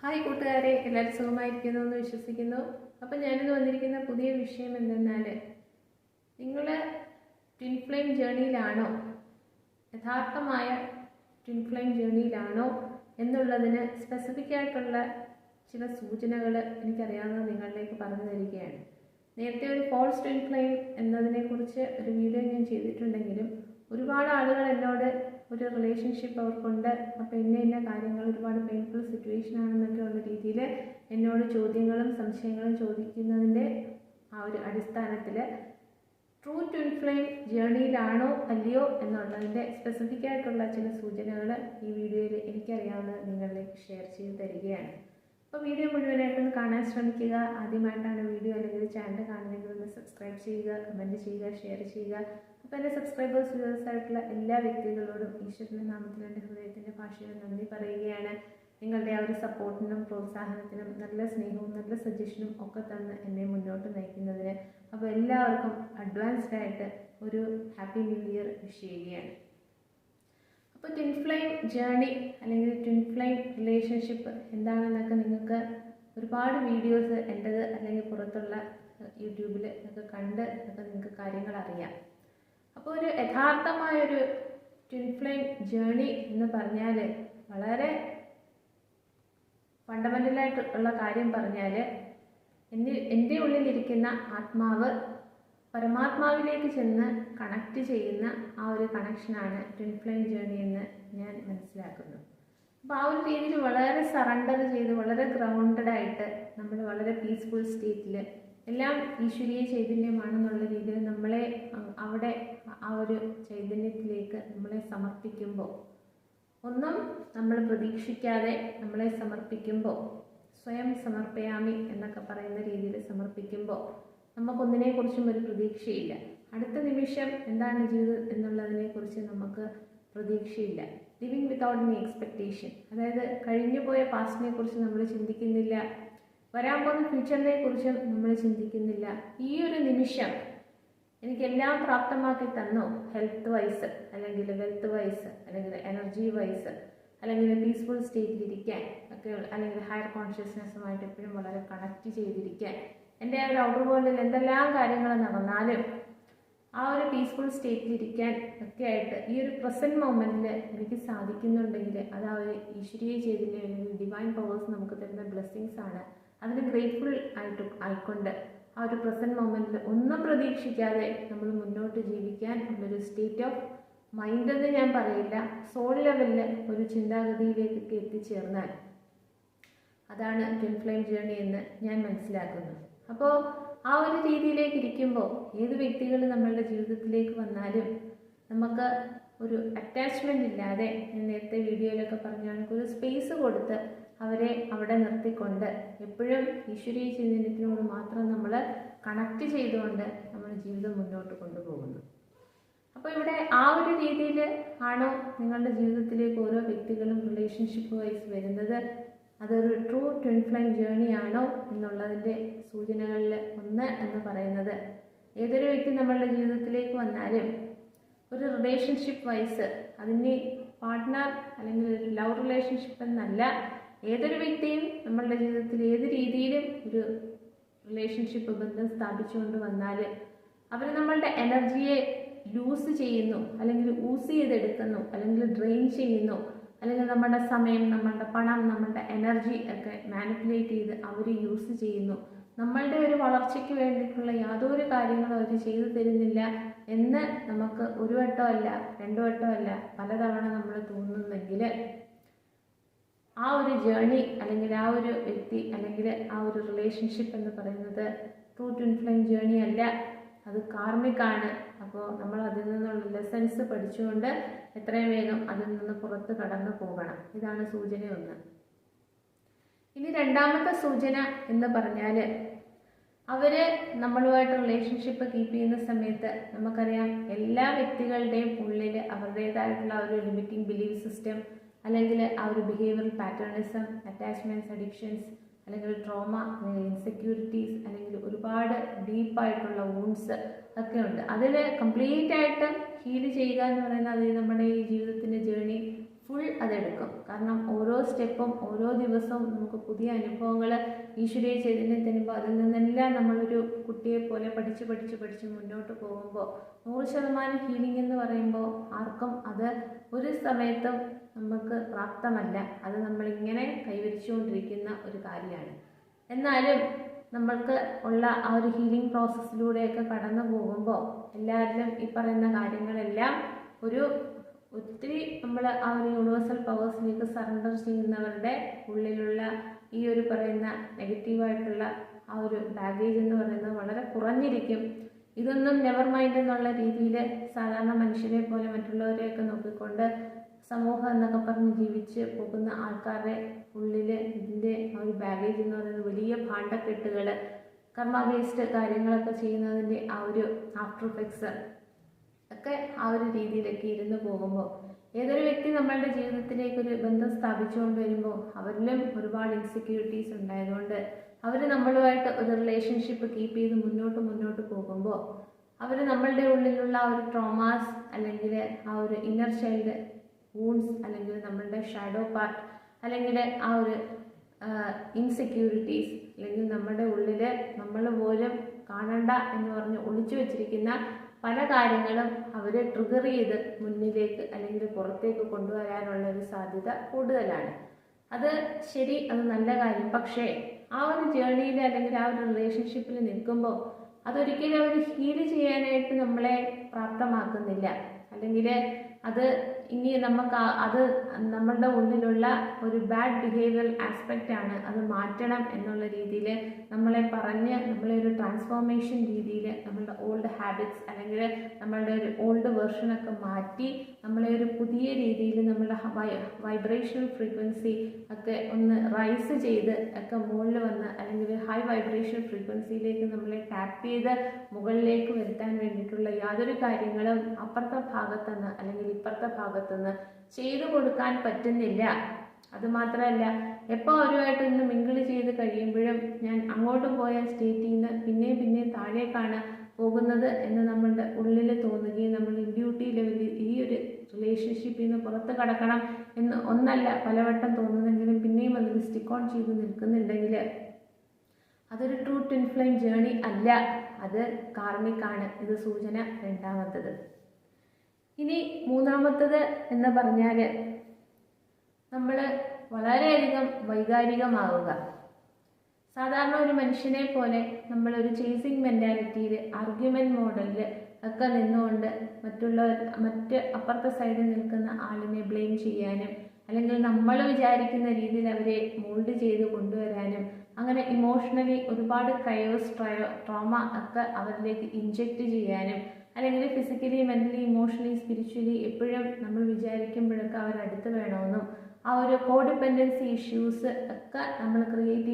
Hi കൂട്ടുകാരെ, എല്ലാവരും സുഖമായിരിക്കുന്നു എന്ന് വിശ്വസിക്കുന്നു. അപ്പം ഞാനിന്ന് വന്നിരിക്കുന്ന പുതിയ വിഷയം എന്തെന്നാൽ, നിങ്ങൾ ട്വിൻ ഫ്ലെയിം ജേണിയിലാണോ, യഥാർത്ഥമായ ട്വിൻ ഫ്ലെയിം ജേണിയിലാണോ എന്നുള്ളതിന് സ്പെസിഫിക് ആയിട്ടുള്ള ചില സൂചനകൾ എനിക്കറിയാവുന്നത് നിങ്ങളിലേക്ക് പറഞ്ഞു തരികയാണ്. നേരത്തെ ഒരു ഫോൾസ് ട്വിൻ ഫ്ലെയിം എന്നതിനെക്കുറിച്ച് ഒരു വീഡിയോ ഞാൻ ചെയ്തിട്ടുണ്ടെങ്കിലും ഒരുപാട് ആളുകൾ എന്നോട് ഒരു റിലേഷൻഷിപ്പ് അവർക്കുണ്ട്, അപ്പോൾ ഇന്ന കാര്യങ്ങൾ ഒരുപാട് പെയിൻഫുൾ സിറ്റുവേഷൻ ആണെന്നൊക്കെ ഉള്ള രീതിയിൽ എന്നോട് ചോദ്യങ്ങളും സംശയങ്ങളും ചോദിക്കുന്നതിൻ്റെ ആ ഒരു അടിസ്ഥാനത്തിൽ ട്രൂ ട്വിൻ ഫ്ലെയിം ജേണിയിലാണോ അല്ലയോ എന്നുള്ളതിൻ്റെ സ്പെസിഫിക് ആയിട്ടുള്ള ചില സൂചനകൾ ഈ വീഡിയോയിൽ എനിക്കറിയാവുന്നത് നിങ്ങളിലേക്ക് ഷെയർ ചെയ്ത് തരികയാണ്. അപ്പോൾ വീഡിയോ മുഴുവനായിട്ടൊന്ന് കാണാൻ ശ്രമിക്കുക. ആദ്യമായിട്ടാണ് വീഡിയോ അല്ലെങ്കിൽ ചാനൽ കാണുന്നതെങ്കിൽ ഒന്ന് സബ്സ്ക്രൈബ് ചെയ്യുക, കമൻറ്റ് ചെയ്യുക, ഷെയർ ചെയ്യുക. അപ്പോൾ എൻ്റെ സബ്സ്ക്രൈബേഴ്സ് വ്യൂവേഴ്സ് ആയിട്ടുള്ള എല്ലാ വ്യക്തികളോടും ഈശ്വരൻ്റെ നാമത്തിൽ എൻ്റെ ഹൃദയത്തിൻ്റെ ഭാഷയിൽ നന്ദി പറയുകയാണ്. നിങ്ങളുടെ ആ ഒരു സപ്പോർട്ടിനും പ്രോത്സാഹനത്തിനും നല്ല സ്നേഹവും നല്ല സജഷനും ഒക്കെ തന്ന് എന്നെ മുന്നോട്ട് നയിക്കുന്നതിന് അപ്പോൾ എല്ലാവർക്കും അഡ്വാൻസ്ഡ് ആയിട്ട് ഒരു ഹാപ്പി ന്യൂ ഇയർ വിഷ് ചെയ്യുകയാണ്. അപ്പോൾ ട്വിൻ ഫ്ലെയിം ജേണി അല്ലെങ്കിൽ ട്വിൻ ഫ്ലെയിം റിലേഷൻഷിപ്പ് എന്താണെന്നൊക്കെ നിങ്ങൾക്ക് ഒരുപാട് വീഡിയോസ് എൻ്റെത് അല്ലെങ്കിൽ പുറത്തുള്ള യൂട്യൂബിൽ ഒക്കെ കണ്ട് ഒക്കെ നിങ്ങൾക്ക് കാര്യങ്ങൾ അറിയാം. അപ്പോൾ ഒരു യഥാർത്ഥമായൊരു ട്വിൻ ഫ്ലെയിം ജേണി എന്ന് പറഞ്ഞാൽ വളരെ ഫണ്ടമെൻ്റലായിട്ടുള്ള കാര്യം പറഞ്ഞാൽ എൻ്റെ ഉള്ളിലിരിക്കുന്ന ആത്മാവ് പരമാത്മാവിലേക്ക് ചെന്ന് കണക്റ്റ് ചെയ്യുന്ന ആ ഒരു കണക്ഷനാണ് ട്വിൻ ഫ്ലെയിം ജേണി എന്ന് ഞാൻ മനസ്സിലാക്കുന്നു. അപ്പോൾ ആ ഒരു രീതിയിൽ വളരെ സറണ്ടർ ചെയ്ത് വളരെ ഗ്രൗണ്ടഡ് ആയിട്ട് നമ്മൾ വളരെ പീസ്ഫുൾ സ്റ്റേറ്റിൽ എല്ലാം ഈശ്വരീയ ചൈതന്യമാണെന്നുള്ള രീതിയിൽ നമ്മളെ അവിടെ ആ ഒരു ചൈതന്യത്തിലേക്ക് നമ്മളെ സമർപ്പിക്കുമ്പോൾ, ഒന്നും നമ്മൾ പ്രതീക്ഷിക്കാതെ നമ്മളെ സമർപ്പിക്കുമ്പോൾ, സ്വയം സമർപ്പയാമി എന്നൊക്കെ പറയുന്ന രീതിയിൽ സമർപ്പിക്കുമ്പോൾ നമുക്കൊന്നിനെക്കുറിച്ചും ഒരു പ്രതീക്ഷയില്ല. അടുത്ത നിമിഷം എന്താണ് ജീവിതം എന്നുള്ളതിനെക്കുറിച്ച് നമുക്ക് പ്രതീക്ഷയില്ല. ലിവിങ് വിതൗട്ട് എനി എക്സ്പെക്റ്റേഷൻ, അതായത് കഴിഞ്ഞു പോയ പാസ്റ്റിനെ കുറിച്ച് നമ്മൾ ചിന്തിക്കുന്നില്ല, വരാൻ പോകുന്ന ഫ്യൂച്ചറിനെ കുറിച്ചും നമ്മൾ ചിന്തിക്കുന്നില്ല. ഈ ഒരു നിമിഷം എനിക്കെല്ലാം പ്രാപ്തമാക്കി തന്നു, ഹെൽത്ത് വൈസ് അല്ലെങ്കിൽ വെൽത്ത് വൈസ് അല്ലെങ്കിൽ എനർജി വൈസ് അല്ലെങ്കിൽ പീസ്ഫുൾ സ്റ്റേറ്റിലിരിക്കാൻ ഒക്കെ, അല്ലെങ്കിൽ ഹയർ കോൺഷ്യസ്നെസ്സുമായിട്ട് എപ്പോഴും വളരെ കണക്റ്റ് ചെയ്തിരിക്കാൻ, എൻ്റെ ആ ഒരു ഔട്ടർ വേൾഡിൽ എന്തെല്ലാം കാര്യങ്ങൾ നടന്നാലും ആ ഒരു പീസ്ഫുൾ സ്റ്റേറ്റിലിരിക്കാൻ ഒക്കെ ആയിട്ട് ഈ ഒരു പ്രസൻറ്റ് മൊമെൻറ്റിൽ എനിക്ക് സാധിക്കുന്നുണ്ടെങ്കിൽ അത് ആ ഒരു ഈശ്വരീയ ചൈതന്യം അല്ലെങ്കിൽ ഡിവൈൻ പവേഴ്സ് നമുക്ക് തരുന്ന ബ്ലെസ്സിങ്സ് ആണ്. അതിന് ഗ്രേറ്റ്ഫുൾ ആയിക്കൊണ്ട് ആ ഒരു പ്രസൻറ്റ് മൊമെൻറ്റിൽ ഒന്നും പ്രതീക്ഷിക്കാതെ നമ്മൾ മുന്നോട്ട് ജീവിക്കാൻ ഉള്ളൊരു സ്റ്റേറ്റ് ഓഫ് മൈൻഡ് എന്ന് ഞാൻ പറയില്ല, സോൾ ലെവലിൽ ഒരു ചിന്താഗതിയിലേക്കൊക്കെ എത്തിച്ചേർന്നാൽ അതാണ് ട്വിൻ ഫ്ലെയിം ജേണി എന്ന് ഞാൻ മനസ്സിലാക്കുന്നു. അപ്പോൾ ആ ഒരു രീതിയിലേക്ക് ഇരിക്കുമ്പോൾ ഏത് വ്യക്തികൾ നമ്മളുടെ ജീവിതത്തിലേക്ക് വന്നാലും നമുക്ക് ഒരു അറ്റാച്ച്മെൻ്റ് ഇല്ലാതെ, ഞാൻ നേരത്തെ വീഡിയോയിലൊക്കെ പറഞ്ഞാൽ ഒരു സ്പേസ് കൊടുത്ത് അവരെ അവിടെ നിർത്തിക്കൊണ്ട് എപ്പോഴും ഈശ്വരീയ ചൈതന്യത്തിനോട് മാത്രം നമ്മൾ കണക്റ്റ് ചെയ്തുകൊണ്ട് നമ്മുടെ ജീവിതം മുന്നോട്ട് കൊണ്ടുപോകുന്നു. അപ്പോൾ ഇവിടെ ആ ഒരു രീതിയിൽ ആണോ നിങ്ങളുടെ ജീവിതത്തിലേക്ക് ഓരോ വ്യക്തികളും റിലേഷൻഷിപ്പ് വൈസ് വരുന്നത്, അതൊരു ട്രൂ ട്വിൻ ഫ്ലെയിം ജേണി ആണോ എന്നുള്ളതിൻ്റെ സൂചനകളിൽ ഒന്ന് എന്ന് പറയുന്നത്, ഏതൊരു വ്യക്തി നമ്മളുടെ ജീവിതത്തിലേക്ക് വന്നാലും ഒരു റിലേഷൻഷിപ്പ് വൈസ്, അതിന് പാർട്ട്ണർ അല്ലെങ്കിൽ ഒരു ലവ് റിലേഷൻഷിപ്പ് എന്നല്ല, ഏതൊരു വ്യക്തിയും നമ്മളുടെ ജീവിതത്തിൽ ഏത് രീതിയിലും ഒരു റിലേഷൻഷിപ്പ് ബന്ധം സ്ഥാപിച്ചുകൊണ്ട് വന്നാൽ അവർ നമ്മളുടെ എനർജിയെ ലൂസ് ചെയ്യുന്നു, അല്ലെങ്കിൽ ഊസ് ചെയ്തെടുക്കുന്നു, അല്ലെങ്കിൽ ഡ്രെയിൻ ചെയ്യുന്നു, അല്ലെങ്കിൽ നമ്മുടെ സമയം, നമ്മളുടെ പണം, നമ്മളുടെ എനർജി ഒക്കെ മാനിപ്പുലേറ്റ് ചെയ്ത് അവർ യൂസ് ചെയ്യുന്നു. നമ്മളുടെ ഒരു വളർച്ചയ്ക്ക് വേണ്ടിയിട്ടുള്ള യാതൊരു കാര്യങ്ങളും അവർ ചെയ്തു തരുന്നില്ല എന്ന് നമുക്ക് ഒരു വട്ടമല്ല രണ്ടു വട്ടമല്ല പലതവണ നമ്മൾ തോന്നുന്നെങ്കിൽ ആ ഒരു ജേണി അല്ലെങ്കിൽ ആ ഒരു വ്യക്തി അല്ലെങ്കിൽ ആ ഒരു റിലേഷൻഷിപ്പ് എന്ന് പറയുന്നത് ട്രൂ ട്വിൻ ഫ്ലെയിം ജേണി അല്ല, അത് കാർമിക്കാണ്. അപ്പോൾ നമ്മൾ അതിൽ നിന്നുള്ള ലെസൺസ് പഠിച്ചുകൊണ്ട് എത്രയും വേഗം അതിൽ നിന്ന് പുറത്ത് കടന്നു പോകണം. ഇതാണ് സൂചന ഒന്ന്. ഇനി രണ്ടാമത്തെ സൂചന എന്ന് പറഞ്ഞാൽ, അവർ നമ്മളുമായിട്ട് റിലേഷൻഷിപ്പ് കീപ്പ് ചെയ്യുന്ന സമയത്ത് നമുക്കറിയാം എല്ലാ വ്യക്തികളുടെയും ഉള്ളിൽ അവരുടേതായിട്ടുള്ള ഒരു ലിമിറ്റിംഗ് ബിലീഫ് സിസ്റ്റം അല്ലെങ്കിൽ ആ ഒരു ബിഹേവിയറൽ പാറ്റേണിസം, അറ്റാച്ച്മെൻറ്റ്സ്, അഡിക്ഷൻസ് അല്ലെങ്കിൽ ട്രോമ അല്ലെങ്കിൽ ഇൻസെക്യൂരിറ്റീസ് അല്ലെങ്കിൽ ഒരുപാട് ഡീപ്പായിട്ടുള്ള വൂൺസ് ഒക്കെ ഉണ്ട്. അതിൽ കംപ്ലീറ്റ് ആയിട്ട് ഹീൽ ചെയ്യുക എന്ന് പറയുന്നത് അത് നമ്മുടെ ഈ ജീവിതത്തിൻ്റെ ജേണി ഫുൾ അതെടുക്കും. കാരണം ഓരോ സ്റ്റെപ്പും ഓരോ ദിവസവും നമുക്ക് പുതിയ അനുഭവങ്ങൾ ഈശ്വരീയ ചൈതന്യം തരുമ്പോൾ അതിൽ നിന്നെല്ലാം നമ്മളൊരു കുട്ടിയെ പോലെ പഠിച്ച് മുന്നോട്ട് പോകുമ്പോൾ 100% ഹീലിംഗ് എന്ന് പറയുമ്പോൾ ആർക്കും അത് ഒരു സമയത്തും നമുക്ക് പ്രാപ്തമല്ല. അത് നമ്മളിങ്ങനെ കൈവരിച്ചുകൊണ്ടിരിക്കുന്ന ഒരു കാര്യമാണ്. എന്നാലും നമ്മൾക്ക് ഉള്ള ആ ഒരു ഹീലിംഗ് പ്രോസസ്സിലൂടെയൊക്കെ കടന്നു പോകുമ്പോൾ എല്ലാവരിലും ഈ പറയുന്ന കാര്യങ്ങളെല്ലാം ഒത്തിരി നമ്മൾ ആ ഒരു യൂണിവേഴ്സൽ പവേഴ്സിലേക്ക് സറണ്ടർ ചെയ്യുന്നവരുടെ ഉള്ളിലുള്ള ഈ ഒരു പറയുന്ന നെഗറ്റീവായിട്ടുള്ള ആ ഒരു ബാഗേജ് എന്ന് പറയുന്നത് വളരെ കുറഞ്ഞിരിക്കും. ഇതൊന്നും നെവർ മൈൻഡ് എന്നുള്ള രീതിയിൽ സാധാരണ മനുഷ്യരെ പോലെ മറ്റുള്ളവരെയൊക്കെ നോക്കിക്കൊണ്ട് സമൂഹം എന്നൊക്കെ പറഞ്ഞ് ജീവിച്ച് പോകുന്ന ആൾക്കാരുടെ ഉള്ളിൽ ഇതിൻ്റെ ആ ഒരു ബാഗേജ് എന്ന് പറയുന്നത് വലിയ ഭാണ്ഡക്കെട്ടുകൾ, കർമ്മ ബേസ്ഡ് കാര്യങ്ങളൊക്കെ ചെയ്യുന്നതിൻ്റെ ആ ഒരു ആഫ്റ്റർ എഫക്ട്സ് ഒക്കെ ആ ഒരു രീതിയിലൊക്കെ ഇരുന്ന് പോകുമ്പോൾ ഏതൊരു വ്യക്തി നമ്മളുടെ ജീവിതത്തിലേക്ക് ഒരു ബന്ധം സ്ഥാപിച്ചുകൊണ്ട് വരുമ്പോൾ അവരിലും ഒരുപാട് ഇൻസെക്യൂരിറ്റീസ് ഉണ്ടായതുകൊണ്ട് അവർ നമ്മളുമായിട്ട് ഒരു റിലേഷൻഷിപ്പ് കീപ്പ് ചെയ്ത് മുന്നോട്ട് പോകുമ്പോൾ അവർ നമ്മളുടെ ഉള്ളിലുള്ള ആ ഒരു ട്രോമാസ് അല്ലെങ്കിൽ ആ ഒരു ഇന്നർ ചൈൽഡ് വൂൺസ് അല്ലെങ്കിൽ നമ്മളുടെ ഷാഡോ പാർട്ട് അല്ലെങ്കിൽ ആ ഒരു ഇൻസെക്യൂരിറ്റീസ് അല്ലെങ്കിൽ നമ്മുടെ ഉള്ളിൽ നമ്മൾ പോലും കാണണ്ട എന്ന് പറഞ്ഞ് ഒളിച്ചു വെച്ചിരിക്കുന്ന പല കാര്യങ്ങളും അവർ ട്രിഗർ ചെയ്ത് മുന്നിലേക്ക് അല്ലെങ്കിൽ പുറത്തേക്ക് കൊണ്ടുവരാനുള്ള ഒരു സാധ്യത കൂടുതലാണ്. അത് ശരി, അത് നല്ല കാര്യം. പക്ഷേ ആ ഒരു ജേർണിയിൽ അല്ലെങ്കിൽ ആ ഒരു റിലേഷൻഷിപ്പിൽ നിൽക്കുമ്പോൾ അതൊരിക്കലും അവർ ഹീൽ ചെയ്യാനായിട്ട് നമ്മളെ പ്രാപ്തമാക്കുന്നില്ല. അല്ലെങ്കിൽ അത് ഇനി നമുക്ക് അത് നമ്മളുടെ ഉള്ളിലുള്ള ഒരു ബാഡ് ബിഹേവിയറൽ ആസ്പെക്റ്റ് ആണ്, അത് മാറ്റണം എന്നുള്ള രീതിയിൽ നമ്മളെ പറഞ്ഞ് നമ്മളെ ഒരു ട്രാൻസ്ഫോർമേഷൻ രീതിയിൽ നമ്മളുടെ ഓൾഡ് ഹാബിറ്റ്സ് അല്ലെങ്കിൽ നമ്മളുടെ ഒരു ഓൾഡ് വെർഷനൊക്കെ മാറ്റി നമ്മളെ ഒരു പുതിയ രീതിയിൽ നമ്മളുടെ വൈബ്രേഷണൽ ഫ്രീക്വൻസി ഒക്കെ ഒന്ന് റൈസ് ചെയ്ത് ഒക്കെ മുകളിൽ വന്ന് അല്ലെങ്കിൽ ഹൈ വൈബ്രേഷൻ ഫ്രീക്വൻസിയിലേക്ക് നമ്മളെ ടാപ്പ് ചെയ്ത് മുകളിലേക്ക് വരുത്താൻ വേണ്ടിയിട്ടുള്ള യാതൊരു കാര്യങ്ങളും അപ്പുറത്തെ ഭാഗത്തുനിന്ന് അല്ലെങ്കിൽ ഇപ്പുറത്തെ ഭാഗത്തുനിന്ന് ചെയ്തു കൊടുക്കാൻ പറ്റുന്നില്ല. അതുമാത്രമല്ല, എപ്പോൾ അവരുമായിട്ട് ഇന്ന് മിങ്കിൾ ചെയ്ത് കഴിയുമ്പോഴും ഞാൻ അങ്ങോട്ട് പോയ സ്റ്റേറ്റിൽ നിന്ന് പിന്നെയും താഴേക്കാണ് പോകുന്നത് എന്ന് നമ്മളുടെ ഉള്ളിൽ തോന്നുകയും നമ്മൾ ഇൻഡ്യൂട്ടി ലെവലിൽ ഈ ഒരു റിലേഷൻഷിപ്പിൽ നിന്ന് പുറത്ത് കടക്കണം എന്ന് ഒന്നല്ല പലവട്ടം തോന്നുന്നെങ്കിലും പിന്നെയും അതിൽ സ്റ്റിക്ക് ഓൺ ചെയ്ത് നിൽക്കുന്നുണ്ടെങ്കിൽ അതൊരു ട്രൂ ട്വിൻ ഫ്ലെയിം ജേർണി അല്ല, അത് കാർമിക്കാണ്. ഇത് സൂചന രണ്ടാമത്തത്. ഇനി മൂന്നാമത്തത് എന്ന് പറഞ്ഞാൽ നമ്മൾ വളരെയധികം വൈകാരികമാവുക. സാധാരണ ഒരു മനുഷ്യനെ പോലെ നമ്മളൊരു ചേസിങ് മെൻറ്റാലിറ്റിയിൽ ആർഗ്യുമെൻറ്റ് മോഡലിൽ ഒക്കെ നിന്നുകൊണ്ട് മറ്റ് അപ്പുറത്തെ സൈഡിൽ നിൽക്കുന്ന ആളിനെ ബ്ലെയിം ചെയ്യാനും അല്ലെങ്കിൽ നമ്മൾ വിചാരിക്കുന്ന രീതിയിൽ അവരെ മോൾഡ് ചെയ്ത് കൊണ്ടുവരാനും അങ്ങനെ ഇമോഷണലി ഒരുപാട് ട്രോമ ഒക്കെ അവരിലേക്ക് ഇൻജെക്റ്റ് ചെയ്യാനും അല്ലെങ്കിൽ ഫിസിക്കലി മെൻ്റലി ഇമോഷണലി സ്പിരിച്വലി എപ്പോഴും നമ്മൾ വിചാരിക്കുമ്പോഴൊക്കെ അവരടുത്ത് വേണമെന്നും ആ ഒരു കോഡിപ്പെൻഡൻസി ഇഷ്യൂസ് ഒക്കെ നമ്മൾ ക്രിയേറ്റ്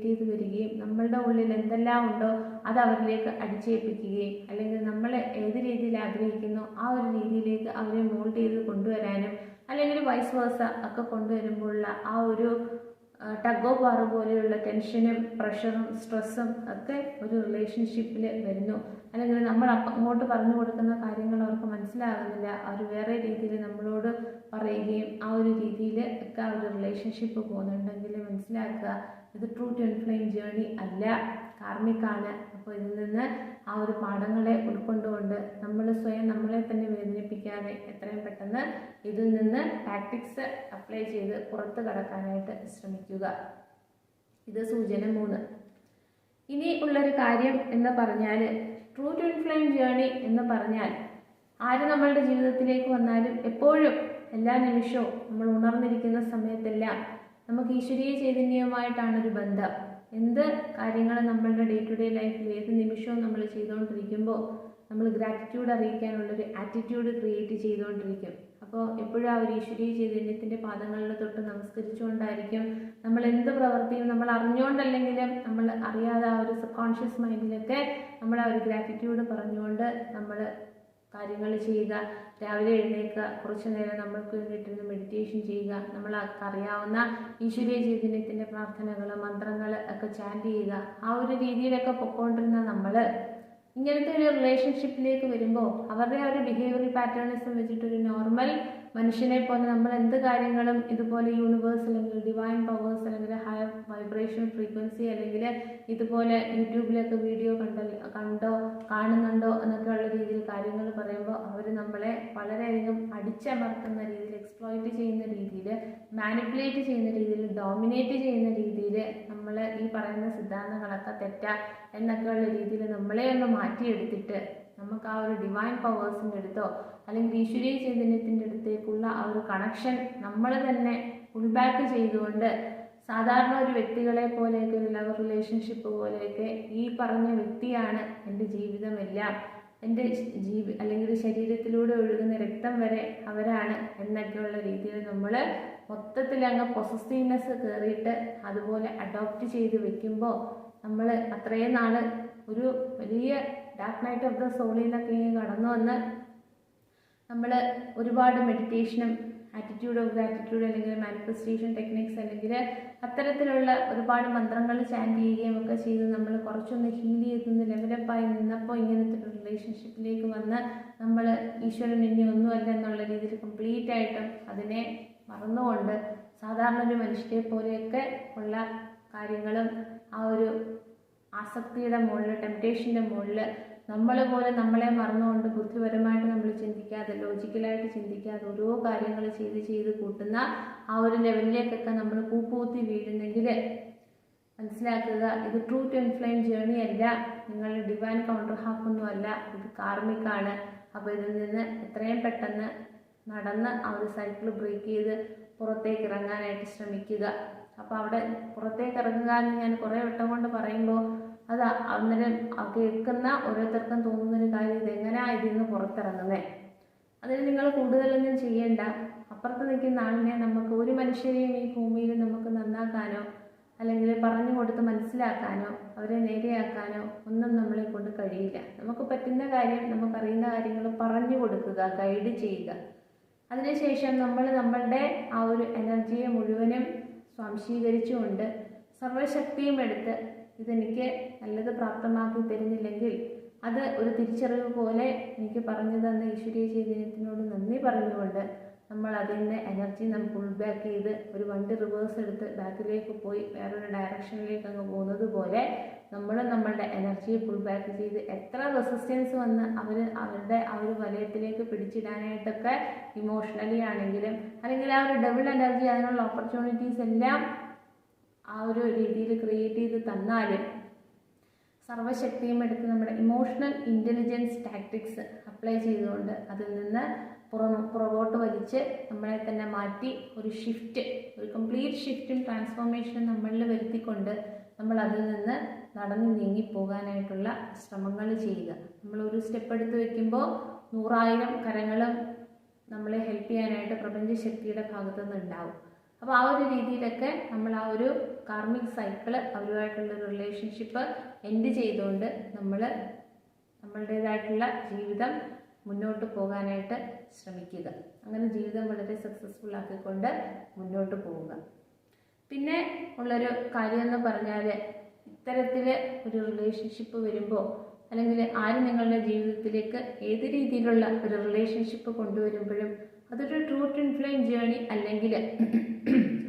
ചെയ്ത് വരികയും നമ്മളുടെ ഉള്ളിൽ എന്തെല്ലാം ഉണ്ടോ അത് അവരിലേക്ക് അടിച്ചേൽപ്പിക്കുകയും അല്ലെങ്കിൽ നമ്മൾ ഏത് രീതിയിൽ ആഗ്രഹിക്കുന്നോ ആ ഒരു രീതിയിലേക്ക് അവരെ മോൾഡ് ചെയ്ത് കൊണ്ടുവരാനും അല്ലെങ്കിൽ വൈസ് വേഴ്സ ഒക്കെ കൊണ്ടുവരുമ്പോഴുള്ള ആ ഒരു ടഗ് ഓഫ് വാർ പോലെയുള്ള ടെൻഷനും പ്രഷറും സ്ട്രെസ്സും ഒക്കെ ഒരു റിലേഷൻഷിപ്പിൽ വരുന്നു. അല്ലെങ്കിൽ നമ്മൾ അങ്ങോട്ട് പറഞ്ഞു കൊടുക്കുന്ന കാര്യങ്ങൾ അവർക്ക് മനസ്സിലാകുന്നില്ല, അവർ വേറെ രീതിയിൽ നമ്മളോട് പറയുകയും ആ ഒരു രീതിയിൽ ഒക്കെ ആ ഒരു റിലേഷൻഷിപ്പ് പോകുന്നുണ്ടെങ്കിൽ മനസ്സിലാക്കുക ഇത് ട്രൂ ട്വിൻ ഫ്ലെയിം ജേർണി അല്ല, കാർമിക്കാണ്. അപ്പോൾ ഇതിൽ നിന്ന് ആ ഒരു പാഠങ്ങളെ ഉൾക്കൊണ്ടുകൊണ്ട് നമ്മൾ സ്വയം നമ്മളെ തന്നെ വേദനിപ്പിക്കാതെ എത്രയും പെട്ടെന്ന് ഇതിൽ നിന്ന് ടാക്ടിക്സ് അപ്ലൈ ചെയ്ത് പുറത്ത് കടക്കാനായിട്ട് ശ്രമിക്കുക. ഇത് സൂചന 3. ഇനി ഉള്ളൊരു കാര്യം എന്ന് പറഞ്ഞാൽ ട്രൂ ട്വിൻ ഫ്ലെയിം ജേർണി എന്ന് പറഞ്ഞാൽ ആര് നമ്മളുടെ ജീവിതത്തിലേക്ക് വന്നാലും എപ്പോഴും എല്ലാ നിമിഷവും നമ്മൾ ഉണർന്നിരിക്കുന്ന സമയത്തെല്ലാം നമുക്ക് ഈശ്വരീയ ചൈതന്യവുമായിട്ടാണൊരു ബന്ധം. എന്ത് കാര്യങ്ങൾ നമ്മളുടെ ഡേ ടു ഡേ ലൈഫിൽ ഏത് നിമിഷവും നമ്മൾ ചെയ്തുകൊണ്ടിരിക്കുമ്പോൾ നമ്മൾ ഗ്രാറ്റിറ്റ്യൂഡ് അറിയിക്കാനുള്ളൊരു ആറ്റിറ്റ്യൂഡ് ക്രിയേറ്റ് ചെയ്തുകൊണ്ടിരിക്കും. അപ്പോൾ എപ്പോഴും ആ ഒരു ഈശ്വരീയ ചൈതന്യത്തിൻ്റെ പാദങ്ങളിൽ തൊട്ട് നമസ്കരിച്ചുകൊണ്ടായിരിക്കും നമ്മൾ എന്ത് പ്രവൃത്തിയും നമ്മൾ അറിഞ്ഞുകൊണ്ടല്ലെങ്കിലും നമ്മൾ അറിയാതെ ആ ഒരു സബ് കോൺഷ്യസ് മൈൻഡിലൊക്കെ നമ്മൾ ആ ഒരു ഗ്രാറ്റിറ്റ്യൂഡ് പറഞ്ഞുകൊണ്ട് നമ്മൾ കാര്യങ്ങൾ ചെയ്യുക. രാവിലെ എഴുന്നേൽക്കുക, കുറച്ചു നേരം നമ്മൾക്ക് വേണ്ടിയിട്ടൊന്ന് മെഡിറ്റേഷൻ ചെയ്യുക, അറിയാവുന്ന ഈശ്വരീയ ചൈതന്യത്തിൻ്റെ പ്രാർത്ഥനകൾ മന്ത്രങ്ങൾ ഒക്കെ ചാൻറ്റ് ചെയ്യുക. ആ ഒരു രീതിയിലൊക്കെ പൊയ്ക്കൊണ്ടിരുന്ന നമ്മൾ ഇങ്ങനത്തെ ഒരു റിലേഷൻഷിപ്പിലേക്ക് വരുമ്പോൾ അവരുടെ ആ ഒരു ബിഹേവിയറൽ പാറ്റേണിസം വെച്ചിട്ടൊരു നോർമൽ മനുഷ്യനെ പോലെ നമ്മൾ എന്ത് കാര്യങ്ങളും ഇതുപോലെ യൂണിവേഴ്സ് അല്ലെങ്കിൽ ഡിവൈൻ പവേഴ്സ് അല്ലെങ്കിൽ ഹയർ വൈബ്രേഷൻ ഫ്രീക്വൻസി അല്ലെങ്കിൽ ഇതുപോലെ യൂട്യൂബിലൊക്കെ വീഡിയോ കാണുന്നുണ്ടോ എന്നൊക്കെയുള്ള രീതിയിൽ കാര്യങ്ങൾ പറയുമ്പോൾ അവർ നമ്മളെ വളരെയധികം അടിച്ചമർത്തുന്ന രീതിയിൽ, എക്സ്പ്ലോയിറ്റ് ചെയ്യുന്ന രീതിയിൽ, മാനിപ്പുലേറ്റ് ചെയ്യുന്ന രീതിയിൽ, ഡോമിനേറ്റ് ചെയ്യുന്ന രീതിയിൽ നമ്മൾ ഈ പറയുന്ന സിദ്ധാന്തങ്ങളൊക്കെ തെറ്റാ എന്നൊക്കെയുള്ള രീതിയിൽ നമ്മളെ ഒന്ന് മാറ്റിയെടുത്തിട്ട് നമുക്ക് ആ ഒരു ഡിവൈൻ പവേഴ്സിൻ്റെ അടുത്തോ അല്ലെങ്കിൽ ഈശ്വരീയ ചൈതന്യത്തിൻ്റെ അടുത്തേക്കുള്ള ആ ഒരു കണക്ഷൻ നമ്മൾ തന്നെ ഫുൾബാക്ക് ചെയ്തുകൊണ്ട് സാധാരണ ഒരു വ്യക്തികളെ പോലെയൊക്കെ ഒരു ലവ് റിലേഷൻഷിപ്പ് പോലെയൊക്കെ ഈ പറഞ്ഞ വ്യക്തിയാണ് എൻ്റെ ജീവിതമെല്ലാം, എൻ്റെ അല്ലെങ്കിൽ ശരീരത്തിലൂടെ ഒഴുകുന്ന രക്തം വരെ അവരാണ് എന്നൊക്കെയുള്ള രീതിയിൽ നമ്മൾ മൊത്തത്തിൽ അങ്ങ് പൊസസീവ്നെസ് കയറിയിട്ട് അതുപോലെ അഡോപ്റ്റ് ചെയ്ത് വെക്കുമ്പോൾ നമ്മൾ അത്രയും നാൾ ഒരു വലിയ ഡാർക്ക് നൈറ്റ് ഓഫ് ദ സോളിലൊക്കെ കടന്നു വന്ന് നമ്മൾ ഒരുപാട് മെഡിറ്റേഷനും ആറ്റിറ്റ്യൂഡ് ഓഫ് ഗ്രാറ്റിറ്റ്യൂഡ് അല്ലെങ്കിൽ മാനിഫെസ്റ്റേഷൻ ടെക്നിക്സ് അല്ലെങ്കിൽ അത്തരത്തിലുള്ള ഒരുപാട് മന്ത്രങ്ങൾ ചാൻറ്റ് ചെയ്യുകയും ഒക്കെ ചെയ്ത് നമ്മൾ കുറച്ചൊന്ന് ഹീൽ ചെയ്തൊന്ന് ലെവലപ്പായി നിന്നപ്പോൾ ഇങ്ങനത്തെ ഒരു റിലേഷൻഷിപ്പിലേക്ക് വന്ന് നമ്മൾ ഈശ്വരൻ ഇനി ഒന്നുമല്ല എന്നുള്ള രീതിയിൽ കംപ്ലീറ്റ് ആയിട്ടും അതിനെ മറന്നുകൊണ്ട് സാധാരണ ഒരു മനുഷ്യരെ പോലെയൊക്കെ ഉള്ള കാര്യങ്ങളും ആ ഒരു ആസക്തിയുടെ മുകളിൽ, ടെംപ്റ്റേഷൻ്റെ മുകളിൽ നമ്മൾ പോലെ നമ്മളെ മറന്നുകൊണ്ട് ബുദ്ധിപരമായിട്ട് നമ്മൾ ചിന്തിക്കാതെ, ലോജിക്കലായിട്ട് ചിന്തിക്കാതെ ഓരോ കാര്യങ്ങൾ ചെയ്ത് കൂട്ടുന്ന ആ ഒരു ലെവലിലേക്കൊക്കെ നമ്മൾ കൂപ്പൂത്തി വീഴുന്നെങ്കിൽ മനസ്സിലാക്കുക, ഇത് ട്രൂ ട്വിൻ ഫ്ലെയിം ജേർണി അല്ല, നിങ്ങളുടെ ഡിവൈൻ കൗണ്ടർ ഹാഫ് ഒന്നും അല്ല, ഇത് കാർമിക്കാണ്. അപ്പോൾ ഇതിൽ നിന്ന് എത്രയും പെട്ടെന്ന് നടന്ന് ആ ഒരു സൈക്കിൾ ബ്രേക്ക് ചെയ്ത് പുറത്തേക്ക് ഇറങ്ങാനായിട്ട് ശ്രമിക്കുക. അപ്പോൾ അവിടെ പുറത്തേക്ക് ഇറങ്ങുക എന്ന് ഞാൻ കുറേ വട്ടം കൊണ്ട് പറയുമ്പോൾ അത് അന്നേരം കേൾക്കുന്ന ഓരോരുത്തർക്കും തോന്നുന്നൊരു കാര്യം, ഇതെങ്ങനെയാണ് ഇതിൽ നിന്ന് പുറത്തിറങ്ങുന്നത്. അതിന് നിങ്ങൾ കൂടുതലൊന്നും ചെയ്യേണ്ട. അപ്പുറത്ത് നിൽക്കുന്ന ആളിനെ നമുക്ക് ഒരു മനുഷ്യരെയും ഈ ഭൂമിയിൽ നമുക്ക് നന്നാക്കാനോ അല്ലെങ്കിൽ പറഞ്ഞു കൊടുത്ത് മനസ്സിലാക്കാനോ അവരെ നേരെയാക്കാനോ ഒന്നും നമ്മളെ കൊണ്ട് കഴിയില്ല. നമുക്ക് പറ്റുന്ന കാര്യം, നമുക്കറിയുന്ന കാര്യങ്ങൾ പറഞ്ഞു കൊടുക്കുക, ഗൈഡ് ചെയ്യുക. അതിനുശേഷം നമ്മൾ നമ്മളുടെ ആ ഒരു എനർജിയെ മുഴുവനും സ്വാംശീകരിച്ചുകൊണ്ട് സർവശക്തിയും എടുത്ത് ഇതെനിക്ക് നല്ലത് പ്രാപ്തമാക്കി തരുന്നില്ലെങ്കിൽ അത് ഒരു തിരിച്ചറിവ് പോലെ എനിക്ക് പറഞ്ഞു തന്ന ഈശ്വരീയ ചൈതന്യത്തിനോട് നന്ദി പറഞ്ഞുകൊണ്ട് നമ്മൾ അതിൻ്റെ എനർജി നമ്മൾ ഫുൾ ബാക്ക് ചെയ്ത് ഒരു വണ്ടി റിവേഴ്സ് എടുത്ത് ബാക്കിലേക്ക് പോയി വേറൊരു ഡയറക്ഷനിലേക്ക് അങ്ങ് പോകുന്നത് പോലെ നമ്മൾ നമ്മളുടെ എനർജിയെ ഫുൾ ബാക്ക് ചെയ്ത് എത്ര റെസിസ്റ്റൻസ് വന്ന് അവരുടെ ആ ഒരു വലയത്തിലേക്ക് പിടിച്ചിടാനായിട്ടൊക്കെ ഇമോഷണലി ആണെങ്കിലും അല്ലെങ്കിൽ ആ ഒരു ഡബിൾ എനർജി അതിനുള്ള ഓപ്പർച്യൂണിറ്റീസ് എല്ലാം ആ ഒരു രീതിയിൽ ക്രിയേറ്റ് ചെയ്ത് തന്നാലും സർവശക്തിയും എടുത്ത് നമ്മുടെ ഇമോഷണൽ ഇൻ്റലിജൻസ് ടാക്ടിക്സ് അപ്ലൈ ചെയ്തുകൊണ്ട് അതിൽ നിന്ന് പുറകോട്ട് വലിച്ച് നമ്മളെ തന്നെ മാറ്റി ഒരു കംപ്ലീറ്റ് ഷിഫ്റ്റും ട്രാൻസ്ഫോർമേഷനും നമ്മളിൽ വരുത്തിക്കൊണ്ട് നമ്മൾ അതിൽ നിന്ന് നടന്നു നീങ്ങിപ്പോകാനായിട്ടുള്ള ശ്രമങ്ങൾ ചെയ്യുക. നമ്മളൊരു സ്റ്റെപ്പ് എടുത്ത് വയ്ക്കുമ്പോൾ 100,000 കരങ്ങളും നമ്മളെ ഹെൽപ്പ് ചെയ്യാനായിട്ട് പ്രപഞ്ചശക്തിയുടെ ഭാഗത്തു നിന്ന് ഉണ്ടാവും. അപ്പോൾ ആ ഒരു രീതിയിലൊക്കെ നമ്മൾ ആ ഒരു കാർമിക് സൈക്കിള് അവരുമായിട്ടുള്ളൊരു റിലേഷൻഷിപ്പ് എൻഡ് ചെയ്തുകൊണ്ട് നമ്മൾ നമ്മളുടേതായിട്ടുള്ള ജീവിതം മുന്നോട്ട് പോകാനായിട്ട് ശ്രമിക്കുക. അങ്ങനെ ജീവിതം വളരെ സക്സസ്ഫുൾ ആക്കിക്കൊണ്ട് മുന്നോട്ട് പോവുക. പിന്നെ ഉള്ളൊരു കാര്യമെന്ന് പറഞ്ഞാൽ ഇത്തരത്തിൽ ഒരു റിലേഷൻഷിപ്പ് വരുമ്പോൾ അല്ലെങ്കിൽ ആര് നിങ്ങളുടെ ജീവിതത്തിലേക്ക് ഏത് രീതിയിലുള്ള ഒരു റിലേഷൻഷിപ്പ് കൊണ്ടുവരുമ്പോഴും അതൊരു ട്രൂ ട്വിൻ ഫ്ലെയിം ജേർണി അല്ലെങ്കിൽ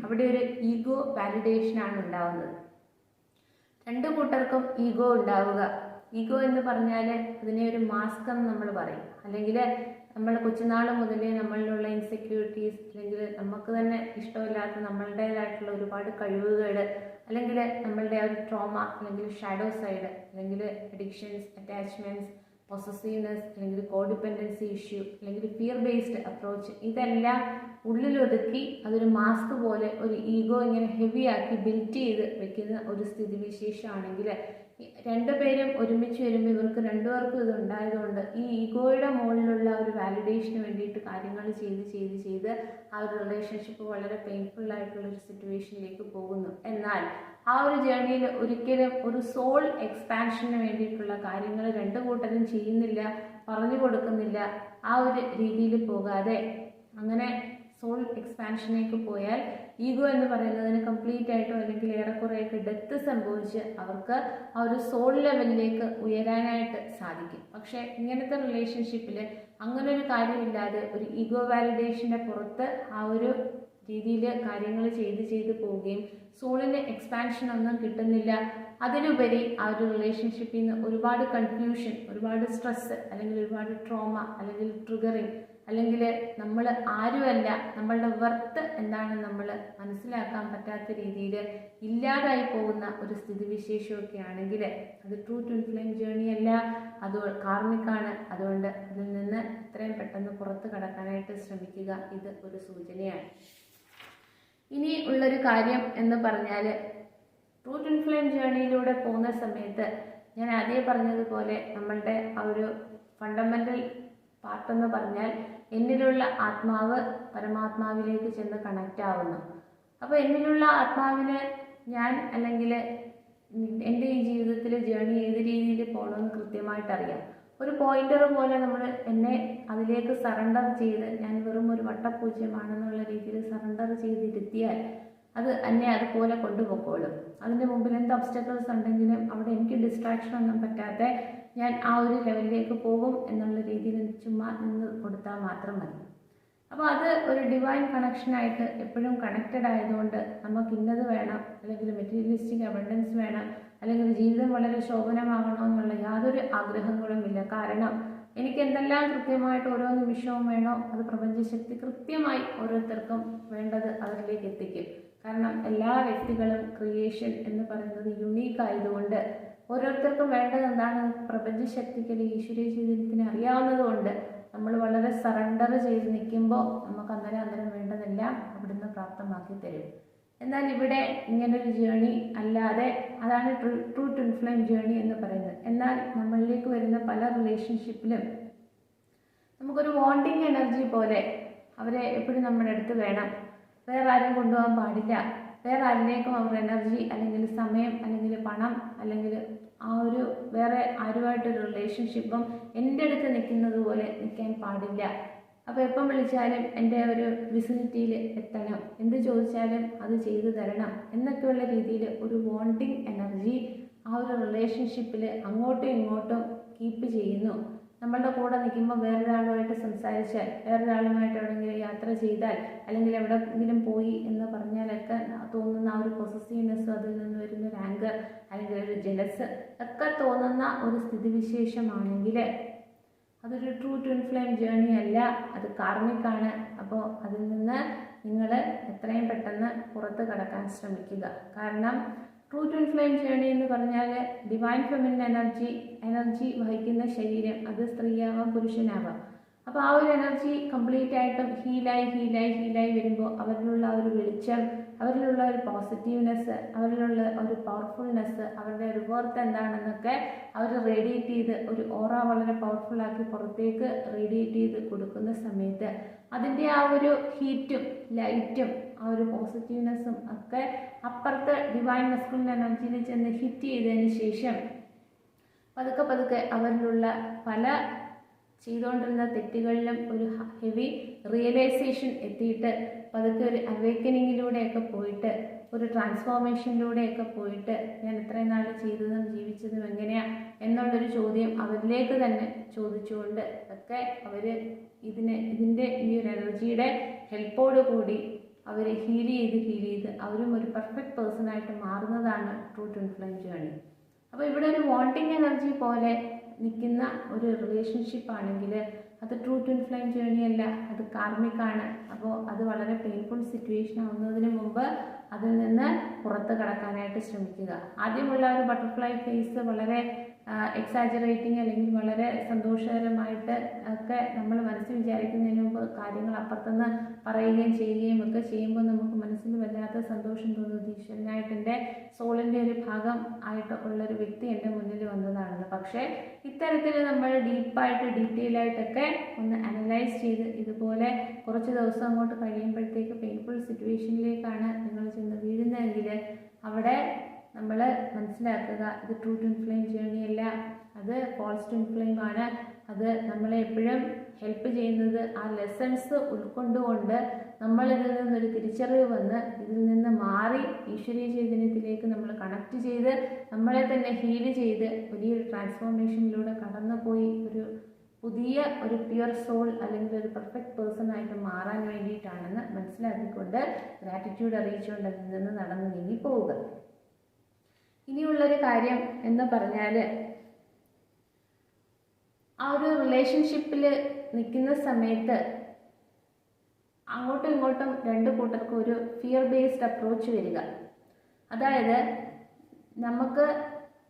അവിടെ ഒരു ഈഗോ വാലിഡേഷനാണ് ഉണ്ടാവുന്നത്. രണ്ടു കൂട്ടർക്കും ഈഗോ ഉണ്ടാവുക. ഈഗോ എന്ന് പറഞ്ഞാൽ അതിനെ ഒരു മാസ്ക് എന്ന് നമ്മൾ പറയും. അല്ലെങ്കിൽ നമ്മൾ കൊച്ചുനാൾ മുതലേ നമ്മളിലുള്ള ഇൻസെക്യൂരിറ്റീസ് അല്ലെങ്കിൽ നമുക്ക് തന്നെ ഇഷ്ടമില്ലാത്ത നമ്മളുടേതായിട്ടുള്ള ഒരുപാട് കഴിവുകൾ അല്ലെങ്കിൽ നമ്മളുടെ ഒരു ട്രോമ അല്ലെങ്കിൽ ഷാഡോ സൈഡ് അല്ലെങ്കിൽ അഡിക്ഷൻസ്, അറ്റാച്ച്മെൻറ്റ്സ്, പൊസസീവ്നെസ് അല്ലെങ്കിൽ കോഡിപ്പെൻഡൻസി ഇഷ്യൂ അല്ലെങ്കിൽ ഫിയർ ബേസ്ഡ് അപ്രോച്ച്, ഇതെല്ലാം ഉള്ളിലൊതുക്കി അതൊരു മാസ്ക് പോലെ ഒരു ഈഗോ ഇങ്ങനെ ഹെവിയാക്കി ബിൽറ്റ് ചെയ്ത് വെക്കുന്ന ഒരു സ്ഥിതിവിശേഷമാണെങ്കിൽ രണ്ടുപേരും ഒരുമിച്ച് വരുമ്പോൾ ഇവർക്ക് രണ്ടുപേർക്കും ഇതുണ്ടായതുകൊണ്ട് ഈ ഈഗോയുടെ മുകളിലുള്ള ഒരു വാലിഡേഷന് വേണ്ടിയിട്ട് കാര്യങ്ങൾ ചെയ്ത് ആ ഒരു റിലേഷൻഷിപ്പ് വളരെ പെയിൻഫുൾ ആയിട്ടുള്ളൊരു സിറ്റുവേഷനിലേക്ക് പോകുന്നു. എന്നാൽ ആ ഒരു ജേർണിയിൽ ഒരിക്കലും ഒരു സോൾ എക്സ്പാൻഷന് വേണ്ടിയിട്ടുള്ള കാര്യങ്ങൾ രണ്ടു കൂട്ടരും ചെയ്യുന്നില്ല, പറഞ്ഞു കൊടുക്കുന്നില്ല. ആ ഒരു രീതിയിൽ പോകാതെ അങ്ങനെ സോൾ എക്സ്പാൻഷനിലേക്ക് പോയാൽ ഈഗോ എന്ന് പറയുന്നതിന് കംപ്ലീറ്റ് ആയിട്ടോ അല്ലെങ്കിൽ ഏറെക്കുറെയൊക്കെ ഡെത്ത് സംഭവിച്ച് അവർക്ക് ആ ഒരു സോൾ ലെവലിലേക്ക് ഉയരാനായിട്ട് സാധിക്കും. പക്ഷേ ഇങ്ങനത്തെ റിലേഷൻഷിപ്പിൽ അങ്ങനെ ഒരു കാര്യമില്ലാതെ ഒരു ഈഗോ വാലിഡേഷൻ്റെ പുറത്ത് ആ ഒരു രീതിയിൽ കാര്യങ്ങൾ ചെയ്ത് പോവുകയും സോളിന് എക്സ്പാൻഷൻ ഒന്നും കിട്ടുന്നില്ല. അതിലുപരി ആ ഒരു റിലേഷൻഷിപ്പിൽ നിന്ന് ഒരുപാട് കൺഫ്യൂഷൻ, ഒരുപാട് സ്ട്രെസ്, അല്ലെങ്കിൽ ഒരുപാട് ട്രോമ, അല്ലെങ്കിൽ ട്രിഗറിങ്, അല്ലെങ്കിൽ നമ്മൾ ആരുമല്ല, നമ്മളുടെ വർത്ത് എന്താണെന്ന് നമ്മൾ മനസ്സിലാക്കാൻ പറ്റാത്ത രീതിയിൽ ഇല്ലാതായി പോകുന്ന ഒരു സ്ഥിതിവിശേഷമൊക്കെ ആണെങ്കിൽ അത് ട്രൂ ട്വിൻ ഫ്ലെയിം ജേർണി അല്ല, അത് കാർമിക്കാണ്. അതുകൊണ്ട് അതിൽ നിന്ന് എത്രയും പെട്ടെന്ന് പുറത്ത് കടക്കാനായിട്ട് ശ്രമിക്കുക. ഇത് ഒരു സൂചനയാണ്. ഇനി ഉള്ളൊരു കാര്യം എന്ന് പറഞ്ഞാൽ, ട്രൂ ട്വിൻ ഫ്ലെയിം ജേർണിയിലൂടെ പോകുന്ന സമയത്ത് ഞാൻ ആദ്യം പറഞ്ഞതുപോലെ നമ്മളുടെ ആ ഒരു ഫണ്ടമെൻ്റൽ പാർട്ടെന്ന് പറഞ്ഞാൽ എന്നിലുള്ള ആത്മാവ് പരമാത്മാവിലേക്ക് ചെന്ന് കണക്റ്റ് ആവുന്നു. അപ്പോൾ എന്നിലുള്ള ആത്മാവിന് ഞാൻ അല്ലെങ്കിൽ എൻ്റെ ഈ ജീവിതത്തിൽ ജേർണി ഏത് രീതിയിൽ പോകണമെന്ന് കൃത്യമായിട്ടറിയാം. ഒരു പോയിന്റർ പോലെ നമ്മൾ എന്നെ അതിലേക്ക് സറണ്ടർ ചെയ്ത് ഞാൻ വെറും ഒരു വട്ടപൂജ്യമാണെന്നുള്ള രീതിയിൽ സറണ്ടർ ചെയ്തിരുത്തിയാൽ അത് എന്നെ അതുപോലെ കൊണ്ടുപോയിക്കോളും. അതിൻ്റെ മുമ്പിൽ എന്ത് ഒബ്സ്റ്റക്കിൾസ് ഉണ്ടെങ്കിലും അവിടെ എനിക്ക് ഡിസ്ട്രാക്ഷൻ ഒന്നും പറ്റാതെ ഞാൻ ആ ഒരു ലെവലിലേക്ക് പോകും എന്നുള്ള രീതിയിൽ ചുമ്മാ നിന്ന് കൊടുത്താൽ മാത്രം മതി. അപ്പോൾ അത് ഒരു ഡിവൈൻ കണക്ഷനായിട്ട് എപ്പോഴും കണക്റ്റഡ് ആയതുകൊണ്ട് നമുക്ക് ഇന്നത് വേണം, അല്ലെങ്കിൽ മെറ്റീരിയലിസ്റ്റിക് അബണ്ടൻസ് വേണം, അല്ലെങ്കിൽ ജീവിതം വളരെ ശോഭനമാകണമെന്നുള്ള യാതൊരു ആഗ്രഹങ്ങളുമില്ല. കാരണം എനിക്ക് എന്തെല്ലാം കൃത്യമായിട്ട് ഓരോ നിമിഷവും വേണോ അത് പ്രപഞ്ചശക്തി കൃത്യമായി ഓരോരുത്തർക്കും വേണ്ടത് അവരിലേക്ക് എത്തിക്കും. കാരണം എല്ലാ വ്യക്തികളും ക്രിയേഷൻ എന്ന് പറയുന്നത് യുണീക്ക് ആയതുകൊണ്ട് ഓരോരുത്തർക്കും വേണ്ടത് എന്താണ് പ്രപഞ്ചശക്തിക്ക് അല്ലെങ്കിൽ ഈശ്വരീയ ചൈതന്യത്തിന് അറിയാവുന്നതുകൊണ്ട് നമ്മൾ വളരെ സറണ്ടർ ചെയ്ത് നിൽക്കുമ്പോൾ നമുക്ക് അന്നേരം വേണ്ടതെല്ലാം അവിടുന്ന് പ്രാപ്തമാക്കി തരും. എന്നാൽ ഇവിടെ ഇങ്ങനൊരു ജേണി അല്ലാതെ, അതാണ് ട്രൂ ട്വിൻ ഫ്ലെയിം ജേണി എന്ന് പറയുന്നത്. എന്നാൽ നമ്മളിലേക്ക് വരുന്ന പല റിലേഷൻഷിപ്പിലും നമുക്കൊരു വാണ്ടിങ് എനർജി പോലെ അവരെ എപ്പോഴും നമ്മുടെ അടുത്ത് വേണം, വേറെ ആരും കൊണ്ടുപോകാൻ പാടില്ല, വേറെ ആരിലേക്കും അവർ എനർജി അല്ലെങ്കിൽ സമയം അല്ലെങ്കിൽ പണം അല്ലെങ്കിൽ ആ ഒരു വേറെ ആരുമായിട്ടൊരു റിലേഷൻഷിപ്പും എൻ്റെ അടുത്ത് നിൽക്കുന്നത് പോലെ നിൽക്കാൻ പാടില്ല. അപ്പോൾ എപ്പം വിളിച്ചാലും എൻ്റെ ഒരു വിസിനിറ്റിയിൽ എത്തണം, എന്ത് ചോദിച്ചാലും അത് ചെയ്തു തരണം എന്നൊക്കെയുള്ള രീതിയിൽ ഒരു വാണ്ടിങ് എനർജി ആ ഒരു റിലേഷൻഷിപ്പിൽ അങ്ങോട്ടും ഇങ്ങോട്ടും കീപ്പ് ചെയ്യുന്നു. നമ്മളുടെ കൂടെ നിൽക്കുമ്പോൾ വേറൊരാളുമായിട്ട് സംസാരിച്ചാൽ, വേറൊരാളുമായിട്ട് എവിടെയെങ്കിലും യാത്ര ചെയ്താൽ, അല്ലെങ്കിൽ എവിടെയെങ്കിലും പോയി എന്ന് പറഞ്ഞാലൊക്കെ തോന്നുന്ന ആ ഒരു പൊസസീവ്നെസ്സും അതിൽ നിന്ന് വരുന്ന ഒരു ആങ്കർ അല്ലെങ്കിൽ ഒരു ജലസ് ഒക്കെ തോന്നുന്ന ഒരു സ്ഥിതിവിശേഷമാണെങ്കിൽ അതൊരു ട്രൂ ട്വിൻ ഫ്ലെയിം ജേർണി അല്ല, അത് കാർമിക്കാണ്. അപ്പോൾ അതിൽ നിന്ന് നിങ്ങൾ എത്രയും പെട്ടെന്ന് പുറത്ത് കടക്കാൻ ശ്രമിക്കുക. കാരണം ട്രൂ ട്വിൻ ഫ്ലെയിം ജേർണി എന്ന് പറഞ്ഞാൽ ഡിവൈൻ ഫെമിനിൻ എനർജി വഹിക്കുന്ന ശരീരം, അത് സ്ത്രീയാവാം പുരുഷനാവാം. അപ്പോൾ ആ ഒരു എനർജി കംപ്ലീറ്റ് ആയിട്ടും ഹീലായി വരുമ്പോൾ അവരിലുള്ള ഒരു വെളിച്ചം, അവരിലുള്ള ഒരു പോസിറ്റീവ്നെസ്, അവരിലുള്ള ഒരു പവർഫുൾനെസ്, അവരുടെ ഒരു വർത്ത് എന്താണെന്നൊക്കെ അവർ റേഡിയേറ്റ് ചെയ്ത് ഒരു ഓറ വളരെ പവർഫുള്ളാക്കി പുറത്തേക്ക് റേഡിയേറ്റ് ചെയ്ത് കൊടുക്കുന്ന സമയത്ത് അതിൻ്റെ ആ ഒരു ഹീറ്റും ലൈറ്റും ആ ഒരു പോസിറ്റീവ്നെസ്സും ഒക്കെ അപ്പുറത്ത് ഡിവൈൻ മസ്കുലിൻ എനർജിയിൽ ചെന്ന് ഹിറ്റ് ചെയ്തതിന് ശേഷം പതുക്കെ അവരിലുള്ള പല ചെയ്തുകൊണ്ടിരുന്ന തെറ്റുകളിലും ഒരു ഹെവി റിയലൈസേഷൻ എത്തിയിട്ട് പതുക്കെ ഒരു അവേക്കനിങ്ങിലൂടെയൊക്കെ പോയിട്ട് ഒരു ട്രാൻസ്ഫോർമേഷനിലൂടെയൊക്കെ പോയിട്ട് ഞാൻ ഇത്രയും നാൾ ചെയ്തതും ജീവിച്ചതും എങ്ങനെയാണ് എന്നുള്ളൊരു ചോദ്യം അവരിലേക്ക് തന്നെ ചോദിച്ചുകൊണ്ട് ഒക്കെ അവർ ഇതിൻ്റെ ഈ ഒരു എനർജിയുടെ ഹെൽപ്പോട് കൂടി അവർ ഹീൽ ചെയ്ത് അവരും ഒരു പെർഫെക്റ്റ് പേഴ്സണായിട്ട് മാറുന്നതാണ് ട്രൂ ട്വിൻ ഫ്ലെയിം ജേർണി. അപ്പോൾ ഇവിടെ ഒരു വാണ്ടിങ് എനർജി പോലെ നിൽക്കുന്ന ഒരു റിലേഷൻഷിപ്പ് ആണെങ്കിൽ അത് ട്രൂ ട്വിൻ ഫ്ലെയിം ജേർണി അല്ല, അത് കാർമിക്കാണ്. അപ്പോൾ അത് വളരെ പെയിൻഫുൾ സിറ്റുവേഷൻ ആവുന്നതിന് മുമ്പ് അതിൽ നിന്ന് പുറത്ത് കടക്കാനായിട്ട് ശ്രമിക്കുക. ആദ്യമുള്ള ഒരു ബട്ടർഫ്ലൈ ഫേസ് വളരെ എക്സാജറേറ്റിംഗ് അല്ലെങ്കിൽ വളരെ സന്തോഷകരമായിട്ട് ഒക്കെ നമ്മൾ മനസ്സിൽ വിചാരിക്കുന്നതിന് മുമ്പ് കാര്യങ്ങൾ അപ്പുറത്തുനിന്ന് പറയുകയും ചെയ്യുകയും ഒക്കെ ചെയ്യുമ്പോൾ നമുക്ക് മനസ്സിൽ വല്ലാത്ത സന്തോഷം തോന്നുന്നത് ഈശ്വരനായിട്ട് എൻ്റെ സോളിൻ്റെ ഒരു ഭാഗം ആയിട്ട് ഉള്ളൊരു വ്യക്തി എൻ്റെ മുന്നിൽ വന്നതാണെന്ന്. പക്ഷേ ഇത്തരത്തിൽ നമ്മൾ ഡീപ്പായിട്ട് ഡീറ്റെയിൽ ആയിട്ടൊക്കെ ഒന്ന് അനലൈസ് ചെയ്ത് ഇതുപോലെ കുറച്ച് ദിവസം അങ്ങോട്ട് കഴിയുമ്പോഴത്തേക്ക് പെയിൻഫുൾ സിറ്റുവേഷനിലേക്കാണ് നിങ്ങൾ ചെന്ന് വീഴുന്നതെങ്കിൽ അവിടെ നമ്മൾ മനസ്സിലാക്കുക ഇത് ട്രൂ ട്വിൻ ഫ്ലെയിം ജേർണി അല്ല, അത് ഫാൾസ് ട്വിൻ ഫ്ലെയിം ആണ്. അത് നമ്മളെ എപ്പോഴും ഹെൽപ്പ് ചെയ്യുന്നത് ആ ലെസൺസ് ഉൾക്കൊണ്ടുകൊണ്ട് നമ്മളിതിൽ നിന്നൊരു തിരിച്ചറിവ് വന്ന് ഇതിൽ നിന്ന് മാറി ഈശ്വരീയ ചൈതന്യത്തിലേക്ക് നമ്മൾ കണക്ട് ചെയ്ത് നമ്മളെ തന്നെ ഹീൽ ചെയ്ത് വലിയൊരു ട്രാൻസ്ഫോർമേഷനിലൂടെ കടന്നു പോയി ഒരു പുതിയ ഒരു പ്യുവർ സോൾ അല്ലെങ്കിൽ ഒരു പെർഫെക്റ്റ് പേഴ്സൺ ആയിട്ട് മാറാൻ വേണ്ടിയിട്ടാണെന്ന് മനസ്സിലാക്കിക്കൊണ്ട് ഗ്രാറ്റിറ്റ്യൂഡ് അറിയിച്ചുകൊണ്ട് അതിൽ നിന്ന് നടന്നു നീങ്ങി പോവുക. ഇനിയുള്ളൊരു കാര്യം എന്ന് പറഞ്ഞാൽ, ആ ഒരു റിലേഷൻഷിപ്പിൽ നിൽക്കുന്ന സമയത്ത് അങ്ങോട്ടും ഇങ്ങോട്ടും രണ്ട് കൂട്ടർക്കും ഒരു ഫിയർ ബേസ്ഡ് അപ്രോച്ച് വരിക. അതായത് നമുക്ക്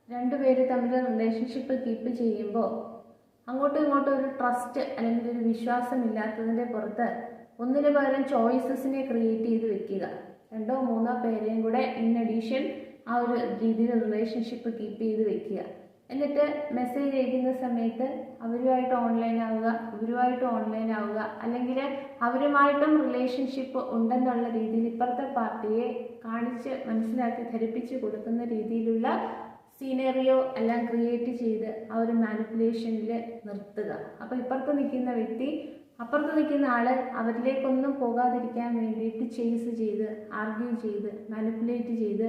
രണ്ടുപേര് തമ്മിൽ റിലേഷൻഷിപ്പ് കീപ്പ് ചെയ്യുമ്പോൾ അങ്ങോട്ടും ഇങ്ങോട്ടും ഒരു ട്രസ്റ്റ് അല്ലെങ്കിൽ ഒരു വിശ്വാസം ഇല്ലാത്തതിൻ്റെ പുറത്ത് ഒന്നിനു പകരം ചോയ്സസിനെ ക്രിയേറ്റ് ചെയ്ത് വെക്കുക. 2 or 3 പേരെയും കൂടെ ഇൻ അഡീഷൻ ആ ഒരു രീതിയിൽ റിലേഷൻഷിപ്പ് കീപ്പ് ചെയ്ത് വെക്കുക. എന്നിട്ട് മെസ്സേജ് അയക്കുന്ന സമയത്ത് അവരുമായിട്ട് ഓൺലൈൻ ആവുക, ഇവരുമായിട്ട് ഓൺലൈൻ ആവുക, അല്ലെങ്കിൽ അവരുമായിട്ടും റിലേഷൻഷിപ്പ് ഉണ്ടെന്നുള്ള രീതിയിൽ ഇപ്പുറത്തെ പാർട്ടിയെ കാണിച്ച് മനസ്സിലാക്കി ധരിപ്പിച്ച് കൊടുക്കുന്ന രീതിയിലുള്ള സീനറിയോ എല്ലാം ക്രിയേറ്റ് ചെയ്ത് ആ ഒരു മാനിപ്പുലേഷനിൽ നിർത്തുക. അപ്പോൾ ഇപ്പുറത്ത് നിൽക്കുന്ന വ്യക്തി അപ്പുറത്ത് നിൽക്കുന്ന ആൾ അവരിലേക്കൊന്നും പോകാതിരിക്കാൻ വേണ്ടിയിട്ട് ചേസ് ചെയ്ത് ആർഗ്യൂ ചെയ്ത് മാനിപ്പുലേറ്റ് ചെയ്ത്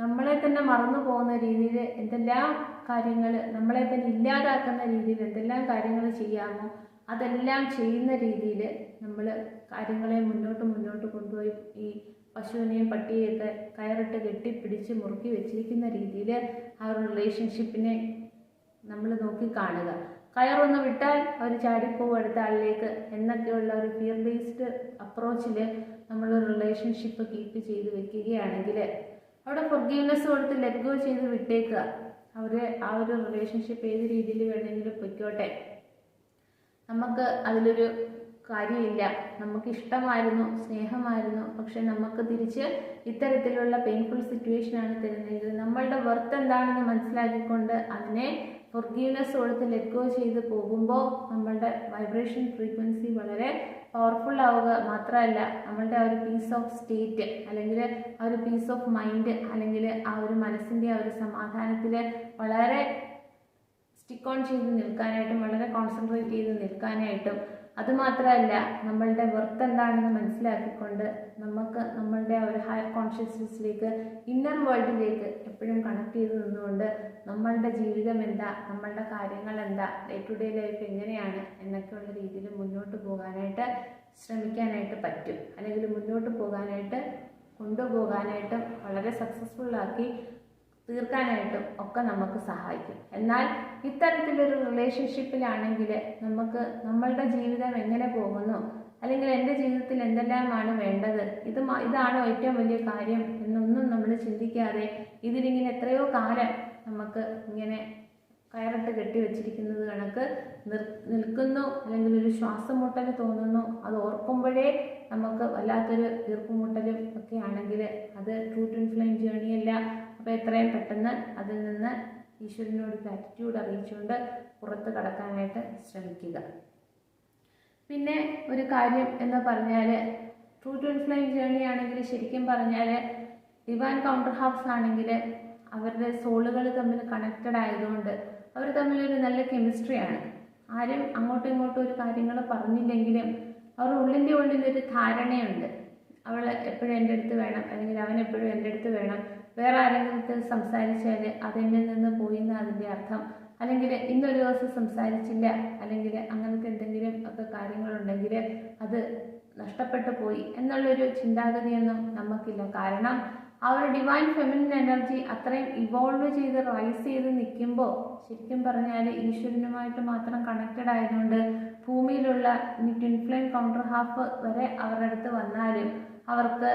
നമ്മളെ തന്നെ മറന്നു പോകുന്ന രീതിയിൽ എന്തെല്ലാം കാര്യങ്ങൾ, നമ്മളെ തന്നെ ഇല്ലാതാക്കുന്ന രീതിയിൽ എന്തെല്ലാം കാര്യങ്ങൾ ചെയ്യാമോ അതെല്ലാം ചെയ്യുന്ന രീതിയിൽ നമ്മൾ കാര്യങ്ങളെ മുന്നോട്ട് കൊണ്ടുപോയി ഈ പശുവിനെയും പട്ടിയെയൊക്കെ കയറിട്ട് കെട്ടിപ്പിടിച്ച് മുറുക്കി വെച്ചിരിക്കുന്ന രീതിയിൽ ആ ഒരു റിലേഷൻഷിപ്പിനെ നമ്മൾ നോക്കി കാണുക. കയറൊന്ന് വിട്ടാൽ അവർ ചാടിപ്പോവും അടുത്ത ആളിലേക്ക് എന്നൊക്കെയുള്ള ഒരു ഫിയർ ബേസ്ഡ് അപ്രോച്ചിൽ നമ്മൾ റിലേഷൻഷിപ്പ് കീപ്പ് ചെയ്ത് വെക്കുകയാണെങ്കിൽ അവിടെ ഫൊർഗീവ്നെസ് കൊടുത്ത് ലെറ്റ് ഗോ ചെയ്ത് വിട്ടേക്കുക. ആ ഒരു റിലേഷൻഷിപ്പ് ഏത് രീതിയിൽ വേണമെങ്കിലും പൊയ്ക്കോട്ടെ, നമുക്ക് അതിലൊരു കാര്യമില്ല, നമുക്ക് ഇഷ്ടമായിരുന്നു, സ്നേഹമായിരുന്നു, പക്ഷെ നമുക്ക് തിരിച്ച് ഇത്തരത്തിലുള്ള പെയിൻഫുൾ സിറ്റുവേഷനാണ് തരുന്നതെങ്കിൽ നമ്മളുടെ വർത്ത് എന്താണെന്ന് മനസ്സിലാക്കിക്കൊണ്ട് അതിനെ ഫൊർഗീവ്നെസ് കൊടുത്ത് ലെറ്റ് ഗോ ചെയ്ത് പോകുമ്പോൾ നമ്മളുടെ വൈബ്രേഷൻ ഫ്രീക്വൻസി വളരെ പവർഫുൾ ആവുക മാത്രമല്ല നമ്മളുടെ ആ ഒരു പീസ് ഓഫ് സ്റ്റേറ്റ് അല്ലെങ്കിൽ ആ ഒരു പീസ് ഓഫ് മൈൻഡ് അല്ലെങ്കിൽ ആ ഒരു മനസ്സിൻ്റെ ആ ഒരു സമാധാനത്തിൽ വളരെ സ്റ്റിക്ക് ഓൺ ചെയ്ത് നിൽക്കാനായിട്ടും വളരെ കോൺസെൻട്രേറ്റ് ചെയ്ത് നിൽക്കാനായിട്ടും അതുമാത്രമല്ല നമ്മളുടെ വർത്ത് എന്താണെന്ന് മനസ്സിലാക്കിക്കൊണ്ട് നമുക്ക് നമ്മളുടെ ആ ഒരു ഹയർ കോൺഷ്യസ്നെസ്സിലേക്ക് ഇന്നർ വേൾഡിലേക്ക് എപ്പോഴും കണക്ട് ചെയ്ത് നിന്നുകൊണ്ട് നമ്മളുടെ ജീവിതം എന്താ, നമ്മളുടെ കാര്യങ്ങൾ എന്താ, ഡേ ടു ഡേ ലൈഫ് എങ്ങനെയാണ് എന്നൊക്കെയുള്ള രീതിയിൽ മുന്നോട്ട് പോകാനായിട്ട് ശ്രമിക്കാനായിട്ട് പറ്റും. അല്ലെങ്കിൽ മുന്നോട്ട് പോകാനായിട്ട് കൊണ്ടുപോകാനായിട്ടും വളരെ സക്സസ്ഫുള്ളാക്കി തീർക്കാനായിട്ടും ഒക്കെ നമുക്ക് സഹായിക്കും. എന്നാൽ ഇത്തരത്തിലൊരു റിലേഷൻഷിപ്പിലാണെങ്കിൽ നമുക്ക് നമ്മളുടെ ജീവിതം എങ്ങനെ പോകുന്നു അല്ലെങ്കിൽ എൻ്റെ ജീവിതത്തിൽ എന്തെല്ലാമാണ് വേണ്ടത്, ഇതാണോ ഏറ്റവും വലിയ കാര്യം എന്നൊന്നും നമ്മൾ ചിന്തിക്കാതെ ഇതിലിങ്ങനെ എത്രയോ കാലം നമുക്ക് ഇങ്ങനെ കയറിട്ട് കെട്ടിവെച്ചിരിക്കുന്നത് കണക്ക് നിൽക്കുന്നു. അല്ലെങ്കിൽ ഒരു ശ്വാസം മുട്ടൽ തോന്നുന്നു, അത് ഓർക്കുമ്പോഴേ നമുക്ക് വല്ലാത്തൊരു വീർപ്പുമുട്ടലും ഒക്കെ ആണെങ്കിൽ അത് ട്രൂ ട്വിൻ ഫ്ലെയിം ജേണിയല്ല. അപ്പോൾ എത്രയും പെട്ടെന്ന് അതിൽ നിന്ന് ഈശ്വരനോട് ഗ്രാറ്റിറ്റ്യൂഡ് അറിയിച്ചുകൊണ്ട് പുറത്ത് കടക്കാനായിട്ട് ശ്രമിക്കുക. പിന്നെ ഒരു കാര്യം എന്ന് പറഞ്ഞാൽ ട്രൂ ട്വിൻ ഫ്ലെയിം ജേണി ആണെങ്കിൽ ശരിക്കും പറഞ്ഞാൽ ഡിവൈൻ കൗണ്ടർ ഹാഫ്സ് ആണെങ്കിൽ അവരുടെ സോളുകൾ തമ്മിൽ കണക്റ്റഡ് ആയതുകൊണ്ട് അവർ തമ്മിലൊരു നല്ല കെമിസ്ട്രിയാണ്. ആരും അങ്ങോട്ടും ഇങ്ങോട്ടും ഒരു കാര്യങ്ങൾ പറഞ്ഞില്ലെങ്കിലും അവർ ഉള്ളിലൊരു ധാരണയുണ്ട്. അവൾ എപ്പോഴും എൻ്റെ അടുത്ത് വേണം അല്ലെങ്കിൽ അവൻ എപ്പോഴും എൻ്റെ അടുത്ത് വേണം, വേറെ ആരെങ്കിലും സംസാരിച്ചാൽ അതെന്നിൽ നിന്ന് പോയി എന്ന് അതിൻ്റെ അർത്ഥം, അല്ലെങ്കിൽ ഇന്നൊരു ദിവസം സംസാരിച്ചില്ല അല്ലെങ്കിൽ അങ്ങനത്തെ എന്തെങ്കിലും ഒക്കെ കാര്യങ്ങളുണ്ടെങ്കിൽ അത് നഷ്ടപ്പെട്ടു പോയി എന്നുള്ളൊരു ചിന്താഗതിയൊന്നും നമുക്കില്ല. കാരണം ആ ഒരു ഡിവൈൻ ഫെമിനിൻ എനർജി അത്രയും ഇവോൾവ് ചെയ്ത് റൈസ് ചെയ്ത് നിൽക്കുമ്പോൾ ശരിക്കും പറഞ്ഞാൽ ഈശ്വരനുമായിട്ട് മാത്രം കണക്റ്റഡ് ആയതുകൊണ്ട് ഭൂമിയിലുള്ള ഇനി ട്വിൻ ഫ്ലെയിം കൗണ്ടർ ഹാഫ് വരെ അവരുടെ അടുത്ത് വന്നാലും അവർക്ക്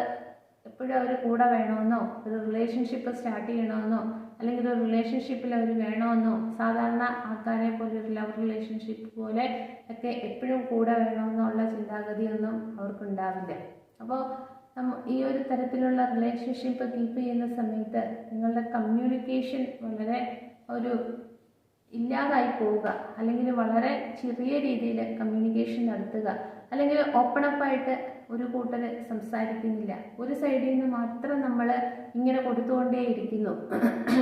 എപ്പോഴും അവർ കൂടെ വേണമെന്നോ ഒരു റിലേഷൻഷിപ്പ് സ്റ്റാർട്ട് ചെയ്യണമെന്നോ അല്ലെങ്കിൽ ഒരു റിലേഷൻഷിപ്പിൽ അവർ വേണമെന്നോ സാധാരണ ആൾക്കാരെ പോലെ ഒരു ലവ് റിലേഷൻഷിപ്പ് പോലെ ഒക്കെ എപ്പോഴും കൂടെ വേണമെന്നുള്ള ചിന്താഗതിയൊന്നും അവർക്കുണ്ടാവില്ല. അപ്പോൾ ഈ ഒരു തരത്തിലുള്ള റിലേഷൻഷിപ്പ് കീപ്പ് ചെയ്യുന്ന സമയത്ത് നിങ്ങളുടെ കമ്മ്യൂണിക്കേഷൻ വളരെ ഒരു ഇല്ലാതായി പോവുക, അല്ലെങ്കിൽ വളരെ ചെറിയ രീതിയിൽ കമ്മ്യൂണിക്കേഷൻ നടത്തുക, അല്ലെങ്കിൽ ഓപ്പണപ്പായിട്ട് ഒരു കൂട്ടർ സംസാരിക്കുന്നില്ല, ഒരു സൈഡിൽ നിന്ന് മാത്രം നമ്മൾ ഇങ്ങനെ കൊടുത്തുകൊണ്ടേയിരിക്കുന്നു.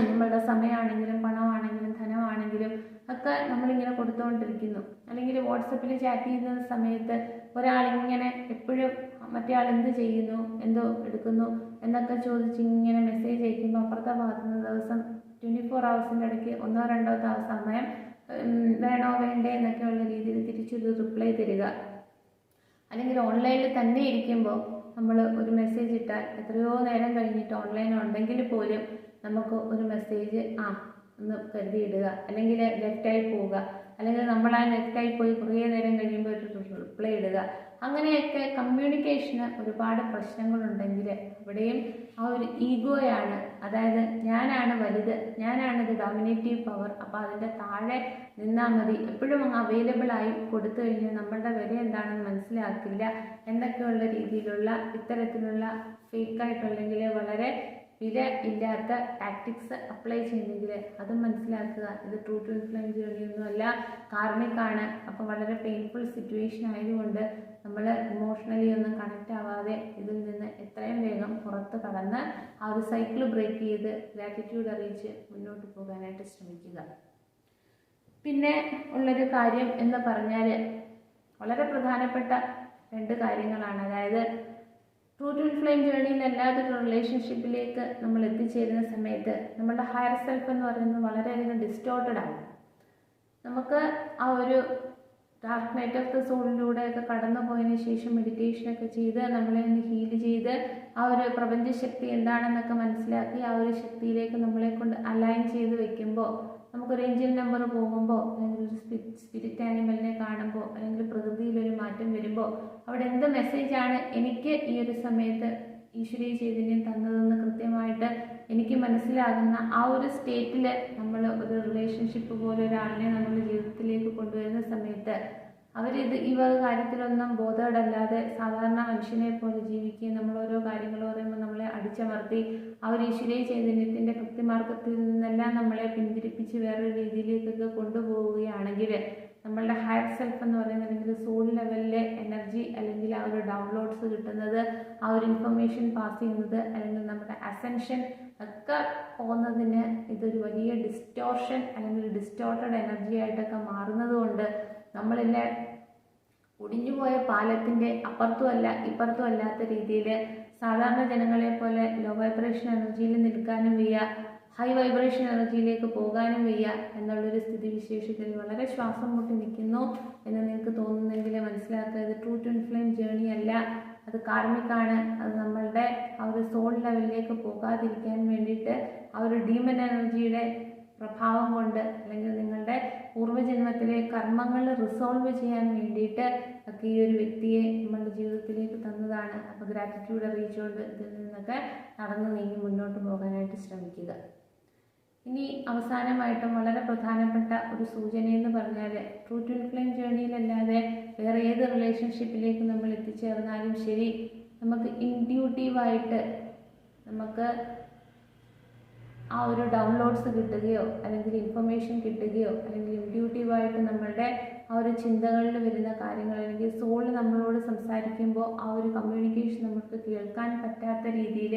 നമ്മളുടെ സമയമാണെങ്കിലും പണമാണെങ്കിലും ധനമാണെങ്കിലും ഒക്കെ നമ്മളിങ്ങനെ കൊടുത്തുകൊണ്ടിരിക്കുന്നു. അല്ലെങ്കിൽ വാട്സപ്പിൽ ചാറ്റ് ചെയ്യുന്ന സമയത്ത് ഒരാളിങ്ങനെ എപ്പോഴും മറ്റേ ആൾ എന്ത് ചെയ്യുന്നു, എന്തോ എടുക്കുന്നു എന്നൊക്കെ ചോദിച്ച് ഇങ്ങനെ മെസ്സേജ് അയക്കുമ്പോൾ അപ്പുറത്തെ ഭാഗത്തുനിന്ന് ദിവസം 24 hours ഇടയ്ക്ക് 1 or 2 സമയം വേണോ വേണ്ടേ എന്നൊക്കെയുള്ള രീതിയിൽ തിരിച്ചൊരു റിപ്ലൈ തരിക. അല്ലെങ്കിൽ ഓൺലൈനിൽ തന്നെ ഇരിക്കുമ്പോൾ നമ്മൾ ഒരു മെസ്സേജ് ഇട്ടാൽ എത്രയോ നേരം കഴിഞ്ഞിട്ട് ഓൺലൈൻ ഉണ്ടെങ്കിൽ പോലും നമുക്ക് ഒരു മെസ്സേജ് ഒന്ന് കരുതിയിടുക, അല്ലെങ്കിൽ ലെഫ്റ്റായി പോവുക, അല്ലെങ്കിൽ നമ്മൾ ആ ലെഫ്റ്റായി പോയി കുറേ നേരം കഴിയുമ്പോൾ ഒരു റിപ്ലൈ ഇടുക. അങ്ങനെയൊക്കെ കമ്മ്യൂണിക്കേഷന് ഒരുപാട് പ്രശ്നങ്ങളുണ്ടെങ്കിൽ അവിടെയും ആ ഒരു ഈഗോയാണ്, അതായത് ഞാനാണ് വലുത്, ഞാനാണിത് ഡോമിനേറ്റീവ് പവർ, അപ്പോൾ അതിൻ്റെ താഴെ നിന്നാൽ മതി, എപ്പോഴും അവൈലബിൾ ആയി കൊടുത്തു കഴിഞ്ഞാൽ നമ്മളുടെ വില എന്താണെന്ന് മനസ്സിലാക്കില്ല എന്നൊക്കെയുള്ള രീതിയിലുള്ള ഇത്തരത്തിലുള്ള ഫേക്കായിട്ടുണ്ടെങ്കിൽ വളരെ വില ഇല്ലാത്ത ടാക്ടിക്സ് അപ്ലൈ ചെയ്യുന്നെങ്കിൽ അത് മനസ്സിലാക്കുക. ഇത് ട്രൂ ട്വിൻ ഫ്ലെയിം ജേർണിയൊന്നുമല്ല, കാർമിക്കാണ്. അപ്പോൾ വളരെ പെയിൻഫുൾ സിറ്റുവേഷൻ ആയതുകൊണ്ട് നമ്മൾ ഇമോഷണലി ഒന്നും കണക്റ്റ് ആവാതെ ഇതിൽ നിന്ന് എത്രയും വേഗം പുറത്ത് കടന്ന് ആ ഒരു സൈക്കിൾ ബ്രേക്ക് ചെയ്ത് ഗ്രാറ്റിറ്റ്യൂഡ് അറിയിച്ച് മുന്നോട്ട് പോകാനായിട്ട് ശ്രമിക്കുക. പിന്നെ ഉള്ളൊരു കാര്യം എന്ന് പറഞ്ഞാൽ വളരെ പ്രധാനപ്പെട്ട 2 കാര്യങ്ങളാണ്. അതായത് ട്രൂ ട്വിൻ ഫ്ലെയിം ജേർണിയിൽ അല്ലാതൊരു റിലേഷൻഷിപ്പിലേക്ക് നമ്മൾ എത്തിച്ചേരുന്ന സമയത്ത് നമ്മളുടെ ഹയർ സെൽഫ് എന്ന് പറയുന്നത് വളരെയധികം ഡിസ്റ്റോർട്ടഡ് ആകും. നമുക്ക് ആ ഒരു ഡാർക്ക് നൈറ്റ് ഓഫ് ദ സോളിലൂടെയൊക്കെ കടന്നു പോയതിന് ശേഷം മെഡിറ്റേഷനൊക്കെ ചെയ്ത് നമ്മളെ ഒന്ന് ഹീൽ ചെയ്ത് ആ ഒരു പ്രപഞ്ചശക്തി എന്താണെന്നൊക്കെ മനസ്സിലാക്കി ആ ഒരു ശക്തിയിലേക്ക് നമ്മളെ കൊണ്ട് അലൈൻ ചെയ്ത് വെക്കുമ്പോൾ, നമുക്കൊരു ഏഞ്ചൽ നമ്പർ പോകുമ്പോൾ, അല്ലെങ്കിൽ ഒരു സ്പിരിറ്റ് ആനിമലിനെ കാണുമ്പോൾ, അല്ലെങ്കിൽ പ്രകൃതിയിലൊരു മാറ്റം വരുമ്പോൾ അവിടെ എന്ത് മെസ്സേജാണ് എനിക്ക് ഈ ഒരു സമയത്ത് ഈശ്വരീയ ചൈതന്യം തന്നതെന്ന് കൃത്യമായിട്ട് എനിക്ക് മനസ്സിലാകുന്ന ആ ഒരു സ്റ്റേറ്റിൽ നമ്മൾ ഒരു റിലേഷൻഷിപ്പ് പോലെ ഒരാളിനെ നമ്മുടെ ജീവിതത്തിലേക്ക് കൊണ്ടുവരുന്ന സമയത്ത് ഈ വക കാര്യത്തിലൊന്നും ബോധവടല്ലാതെ സാധാരണ മനുഷ്യനെ പോലെ ജീവിക്കുകയും നമ്മൾ ഓരോ കാര്യങ്ങൾ പറയുമ്പോൾ നമ്മളെ അടിച്ചമർത്തി ആ ഒരു ഈശ്വരീയ ചൈതന്യത്തിൻ്റെ കൃത്യമാർഗത്തിൽ നിന്നെല്ലാം നമ്മളെ പിന്തിരിപ്പിച്ച് വേറൊരു രീതിയിലേക്കൊക്കെ കൊണ്ടുപോവുകയാണെങ്കിൽ നമ്മളുടെ ഹയർ സെൽഫ് എന്ന് പറയുന്നത്, അല്ലെങ്കിൽ സോൾ ലെവലിലെ എനർജി, അല്ലെങ്കിൽ ആ ഒരു ഡൗൺലോഡ്സ് കിട്ടുന്നത്, ആ ഒരു ഇൻഫർമേഷൻ പാസ് ചെയ്യുന്നത്, അല്ലെങ്കിൽ നമ്മുടെ അസെൻഷൻ ഒക്കെ പോകുന്നതിന് ഇതൊരു വലിയ ഡിസ്റ്റോർഷൻ അല്ലെങ്കിൽ ഡിസ്റ്റോർട്ടഡ് എനർജി ആയിട്ടൊക്കെ മാറുന്നത് കൊണ്ട് നമ്മളിലെ ഒടിഞ്ഞുപോയ പാലത്തിൻ്റെ അപ്പുറത്തുമല്ല ഇപ്പുറത്തും അല്ലാത്ത രീതിയിൽ സാധാരണ ജനങ്ങളെ പോലെ ലോ വൈബ്രേഷൻ എനർജിയിൽ നിൽക്കാനും വയ്യ, ഹൈ വൈബ്രേഷൻ എനർജിയിലേക്ക് പോകാനും വയ്യ എന്നുള്ളൊരു സ്ഥിതിവിശേഷത്തിൽ വളരെ ശ്വാസം മുട്ടി നിൽക്കുന്നു എന്ന് നിങ്ങൾക്ക് തോന്നുന്നെങ്കിൽ മനസ്സിലാക്കുക, ഇത് ട്രൂ ട്വിൻ ഫ്ലെയിം ജേർണി അല്ല, അത് കാർമിക്കാണ്. അത് നമ്മളുടെ ആ ഒരു സോൾ ലെവലിലേക്ക് പോകാതിരിക്കാൻ വേണ്ടിയിട്ട് ആ ഒരു ഡീമൻ എനർജിയുടെ പ്രഭാവം കൊണ്ട്, അല്ലെങ്കിൽ നിങ്ങളുടെ പൂർവ്വജന്മത്തിലെ കർമ്മങ്ങൾ റിസോൾവ് ചെയ്യാൻ വേണ്ടിയിട്ട് ഒക്കെ ഈ ഒരു വ്യക്തിയെ നമ്മളുടെ ജീവിതത്തിലേക്ക് തന്നതാണ്. അപ്പോൾ ഗ്രാറ്റിറ്റ്യൂഡ് അറിയിച്ചുകൊണ്ട് ഇതിൽ നിന്നൊക്കെ നടന്നു നീങ്ങി മുന്നോട്ട് പോകാനായിട്ട് ശ്രമിക്കുക. ഇനി അവസാനമായിട്ടും വളരെ പ്രധാനപ്പെട്ട ഒരു സൂചനയെന്ന് പറഞ്ഞാൽ, ട്രൂ ട്വിൻ ഫ്ലെയിം ജേർണിയിലല്ലാതെ വേറെ ഏത് റിലേഷൻഷിപ്പിലേക്ക് നമ്മൾ എത്തിച്ചേർന്നാലും ശരി, നമുക്ക് ഇൻഡ്യൂട്ടീവായിട്ട് നമുക്ക് ആ ഒരു ഡൗൺലോഡ്സ് കിട്ടുകയോ അല്ലെങ്കിൽ ഇൻഫർമേഷൻ കിട്ടുകയോ അല്ലെങ്കിൽ ഇൻഡ്യൂട്ടീവായിട്ട് നമ്മളുടെ ആ ഒരു ചിന്തകളിൽ വരുന്ന കാര്യങ്ങൾ, അല്ലെങ്കിൽ സോൾ നമ്മളോട് സംസാരിക്കുമ്പോൾ ആ ഒരു കമ്മ്യൂണിക്കേഷൻ നമുക്ക് കേൾക്കാൻ പറ്റാത്ത രീതിയിൽ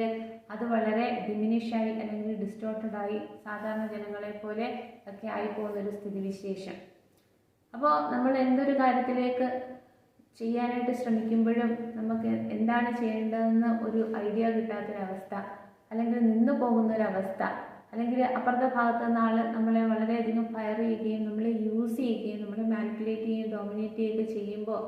അത് വളരെ ഡിമിനിഷായി അല്ലെങ്കിൽ ഡിസ്റ്റോർട്ടഡായി സാധാരണ ജനങ്ങളെ പോലെ ഒക്കെ ആയിപ്പോകുന്നൊരു സ്ഥിതിവിശേഷം. അപ്പോൾ നമ്മൾ എന്തൊരു കാര്യത്തിലേക്ക് ചെയ്യാനായിട്ട് ശ്രമിക്കുമ്പോഴും നമുക്ക് എന്താണ് ചെയ്യേണ്ടതെന്ന് ഒരു ഐഡിയ കിട്ടാത്തൊരവസ്ഥ, അല്ലെങ്കിൽ നിന്നു പോകുന്നൊരവസ്ഥ, അല്ലെങ്കിൽ അപ്പുറത്തെ ഭാഗത്ത് നിന്ന് ആൾ നമ്മളെ വളരെയധികം ഫയർ ചെയ്യുകയും നമ്മളെ യൂസ് ചെയ്യുകയും നമ്മളെ മാനിപ്പുലേറ്റ് ചെയ്യുകയും ഡോമിനേറ്റ് ചെയ്യുകയൊക്കെ ചെയ്യുമ്പോൾ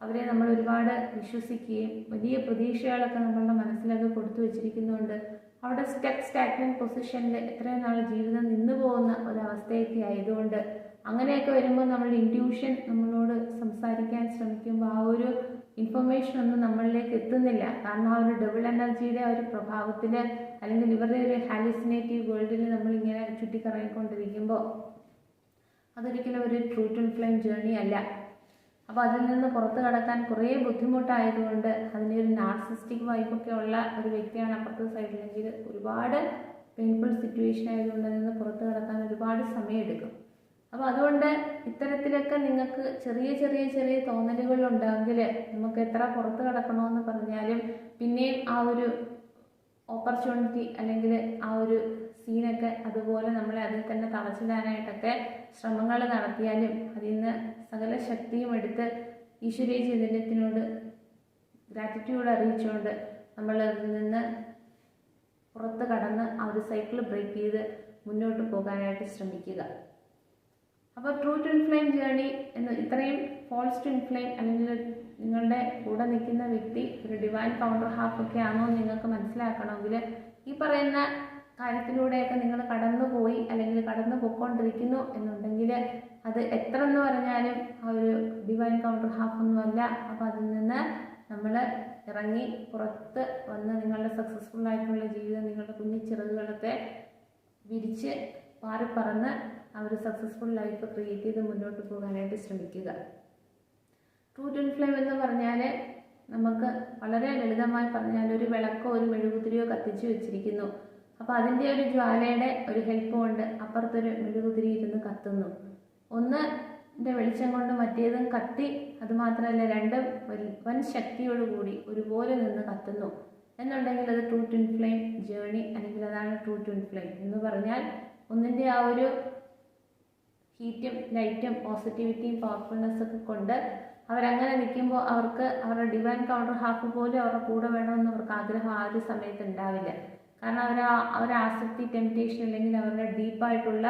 അവരെ നമ്മൾ ഒരുപാട് വിശ്വസിക്കുകയും വലിയ പ്രതീക്ഷകളൊക്കെ നമ്മളുടെ മനസ്സിലൊക്കെ കൊടുത്തു വെച്ചിരിക്കുന്നതുകൊണ്ട് അവിടെ സ്റ്റാഗ്നന്റ് പൊസിഷനിൽ എത്രയും നാൾ ജീവിതം നിന്നു പോകുന്ന ഒരവസ്ഥയൊക്കെ ആയതുകൊണ്ട് അങ്ങനെയൊക്കെ വരുമ്പോൾ നമ്മളുടെ ഇൻറ്റ്യൂഷൻ നമ്മളോട് സംസാരിക്കാൻ ശ്രമിക്കുമ്പോൾ ആ ഒരു ഇൻഫർമേഷൻ ഒന്നും നമ്മളിലേക്ക് എത്തുന്നില്ല. കാരണം ആ ഒരു ഡബിൾ എനർജിയുടെ ആ ഒരു പ്രഭാവത്തിൽ, അല്ലെങ്കിൽ ഇവരുടെ ഒരു ഹാലിസിനേറ്റീവ് വേൾഡിൽ നമ്മളിങ്ങനെ ചുറ്റിക്കറങ്ങിക്കൊണ്ടിരിക്കുമ്പോൾ അതൊരിക്കലും ഒരു ട്രൂ ട്വിൻ ഫ്ലെയിം ജേർണി അല്ല. അപ്പോൾ അതിൽ നിന്ന് പുറത്ത് കടക്കാൻ കുറേ ബുദ്ധിമുട്ടായതുകൊണ്ട് അതിൻ്റെ ഒരു നാർസിസ്റ്റിക് വൈബൊക്കെ ഉള്ള ഒരു വ്യക്തിയാണ് അപ്പുറത്തെ സൈഡിലെങ്കിൽ ഒരുപാട് പെയിൻഫുൾ സിറ്റുവേഷൻ ആയതുകൊണ്ട് അതിൽ നിന്ന് പുറത്ത് കടക്കാൻ ഒരുപാട് സമയമെടുക്കും. അപ്പോൾ അതുകൊണ്ട് ഇത്തരത്തിലൊക്കെ നിങ്ങൾക്ക് ചെറിയ ചെറിയ ചെറിയ തോന്നലുകൾ ഉണ്ടെങ്കിൽ നമുക്ക് എത്ര പുറത്ത് കിടക്കണമെന്ന് പറഞ്ഞാലും പിന്നെയും ആ ഒരു ഓപ്പർച്യൂണിറ്റി അല്ലെങ്കിൽ ആ ഒരു സീനൊക്കെ അതുപോലെ നമ്മളെ അതിൽ തന്നെ തളച്ചിടാനായിട്ടൊക്കെ ശ്രമങ്ങൾ നടത്തിയാലും അതിൽ നിന്ന് സകല ശക്തിയും എടുത്ത് ഈശ്വരീയ ചൈതന്യത്തിനോട് ഗ്രാറ്റിറ്റ്യൂഡ് അറിയിച്ചുകൊണ്ട് നമ്മൾ അതിൽ നിന്ന് പുറത്ത് കടന്ന് ആ ഒരു സൈക്കിൾ ബ്രേക്ക് ചെയ്ത് മുന്നോട്ട് പോകാനായിട്ട് ശ്രമിക്കുക. അപ്പോൾ ട്രൂ ട്വിൻ ഫ്ലെയിം ജേർണി എന്ന് ഇത്രയും ഫോൾസ് ട്വിൻ ഫ്ലെയിം അല്ലെങ്കിൽ നിങ്ങളുടെ കൂടെ നിൽക്കുന്ന വ്യക്തി ഒരു ഡിവൈൻ കൗണ്ടർ ഹാഫ് ഒക്കെ ആണോ എന്ന് നിങ്ങൾക്ക് മനസ്സിലാക്കണമെങ്കിൽ ഈ പറയുന്ന കാര്യത്തിലൂടെയൊക്കെ നിങ്ങൾ കടന്നുപോയി അല്ലെങ്കിൽ കടന്നു പോയിക്കൊണ്ടിരിക്കുന്നു എന്നുണ്ടെങ്കിൽ അത് എത്ര എന്ന് പറഞ്ഞാലും ആ ഒരു ഡിവൈൻ കൗണ്ടർ ഹാഫ് ഒന്നുമല്ല. അപ്പോൾ അതിൽ നിന്ന് നമ്മൾ ഇറങ്ങി പുറത്ത് വന്ന് നിങ്ങളുടെ സക്സസ്ഫുൾ ആയിട്ടുള്ള ജീവിതം, നിങ്ങളുടെ കുഞ്ഞു ചിറകുകളൊക്കെ വിരിച്ച് പാറിപ്പറന്ന് ആ ഒരു സക്സസ്ഫുൾ ലൈഫ് ക്രിയേറ്റ് ചെയ്ത് മുന്നോട്ട് പോകാനായിട്ട് ശ്രമിക്കുക. ട്രൂ ട്വിൻ ഫ്ലെയിം എന്ന് പറഞ്ഞാൽ നമുക്ക് വളരെ ലളിതമായി പറഞ്ഞാൽ ഒരു വിളക്കോ ഒരു മെഴുകുതിരിയോ കത്തിച്ച് വെച്ചിരിക്കുന്നു. അപ്പോൾ അതിൻ്റെ ഒരു ജ്വാലയുടെ ഒരു ഹെൽപ്പ് കൊണ്ട് അപ്പുറത്തൊരു മെഴുകുതിരി ഇരുന്ന് കത്തുന്നു. ഒന്നിൻ്റെ വെളിച്ചം കൊണ്ട് മറ്റേതും കത്തി, അതുമാത്രമല്ല രണ്ടും വൻ ശക്തിയോടുകൂടി ഒരുപോലെ നിന്ന് കത്തുന്നു എന്നുണ്ടെങ്കിൽ അത് ട്രൂ ട്വിൻ ഫ്ലെയിം ജേർണി അല്ലെങ്കിൽ അതാണ് ട്രൂ ട്വിൻ ഫ്ലെയിം എന്ന് പറഞ്ഞാൽ. ഒന്നിൻ്റെ ആ ഒരു ഹീറ്റും ലൈറ്റും പോസിറ്റിവിറ്റിയും പവർഫുൾനെസ് ഒക്കെ കൊണ്ട് അവരങ്ങനെ നിൽക്കുമ്പോൾ അവർക്ക് അവരുടെ ഡിവൈൻ കൗണ്ടർ ഹാഫ് പോലും അവരുടെ കൂടെ വേണമെന്ന് അവർക്ക് ആഗ്രഹം ആ ഒരു സമയത്ത് ഉണ്ടാവില്ല. കാരണം അവരുടെ ആസക്തി, ടെംപ്റ്റേഷൻ അല്ലെങ്കിൽ അവരുടെ ഡീപ്പായിട്ടുള്ള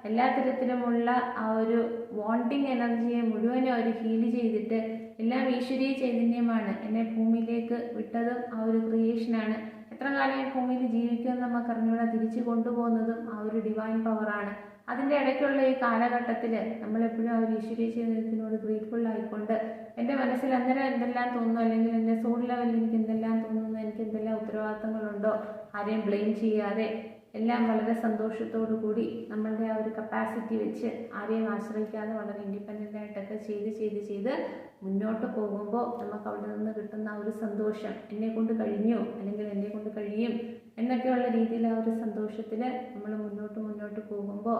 എല്ലാ തരത്തിലുമുള്ള ആ ഒരു വാണ്ടിങ് എനർജിയെ മുഴുവനും അവർ ഹീൽ ചെയ്തിട്ട് എല്ലാം ഈശ്വരീയ ചൈതന്യമാണ് എന്നെ ഭൂമിയിലേക്ക് വിട്ടതും ആ ഒരു ക്രിയേഷനാണ്. എത്ര കാലം ഈ ഭൂമിയിൽ ജീവിക്കുമെന്ന് നമുക്ക് അറിഞ്ഞുകൂടാ, തിരിച്ചു കൊണ്ടുപോകുന്നതും ആ ഒരു ഡിവൈൻ പവറാണ്. അതിൻ്റെ ഇടയ്ക്കുള്ള ഈ കാലഘട്ടത്തിൽ നമ്മളെപ്പോഴും ആ ഒരു ഈശ്വരീയ ചൈതന്യത്തിനോട് ഗ്രേറ്റ്ഫുൾ ആയിക്കൊണ്ട് എൻ്റെ മനസ്സിൽ അന്നേരം എന്തെല്ലാം തോന്നുന്നു അല്ലെങ്കിൽ എൻ്റെ സോൾ ലെവലിൽ എനിക്ക് എന്തെല്ലാം തോന്നുന്നു, എനിക്ക് എന്തെല്ലാം ഉത്തരവാദിത്തങ്ങളുണ്ടോ, ആരെയും ബ്ലെയിം ചെയ്യാതെ എല്ലാം വളരെ സന്തോഷത്തോടു കൂടി നമ്മളുടെ ആ ഒരു കപ്പാസിറ്റി വെച്ച് ആരെയും ആശ്രയിക്കാതെ വളരെ ഇൻഡിപെൻഡൻ്റ് ആയിട്ടൊക്കെ ചെയ്ത് മുന്നോട്ട് പോകുമ്പോൾ നമുക്ക് അവിടെ നിന്ന് കിട്ടുന്ന ആ ഒരു സന്തോഷം, എന്നെ കൊണ്ട് കഴിഞ്ഞു അല്ലെങ്കിൽ എന്നെ കൊണ്ട് കഴിയും എന്നൊക്കെയുള്ള രീതിയിൽ ആ ഒരു സന്തോഷത്തിൽ നമ്മൾ മുന്നോട്ട് പോകുമ്പോൾ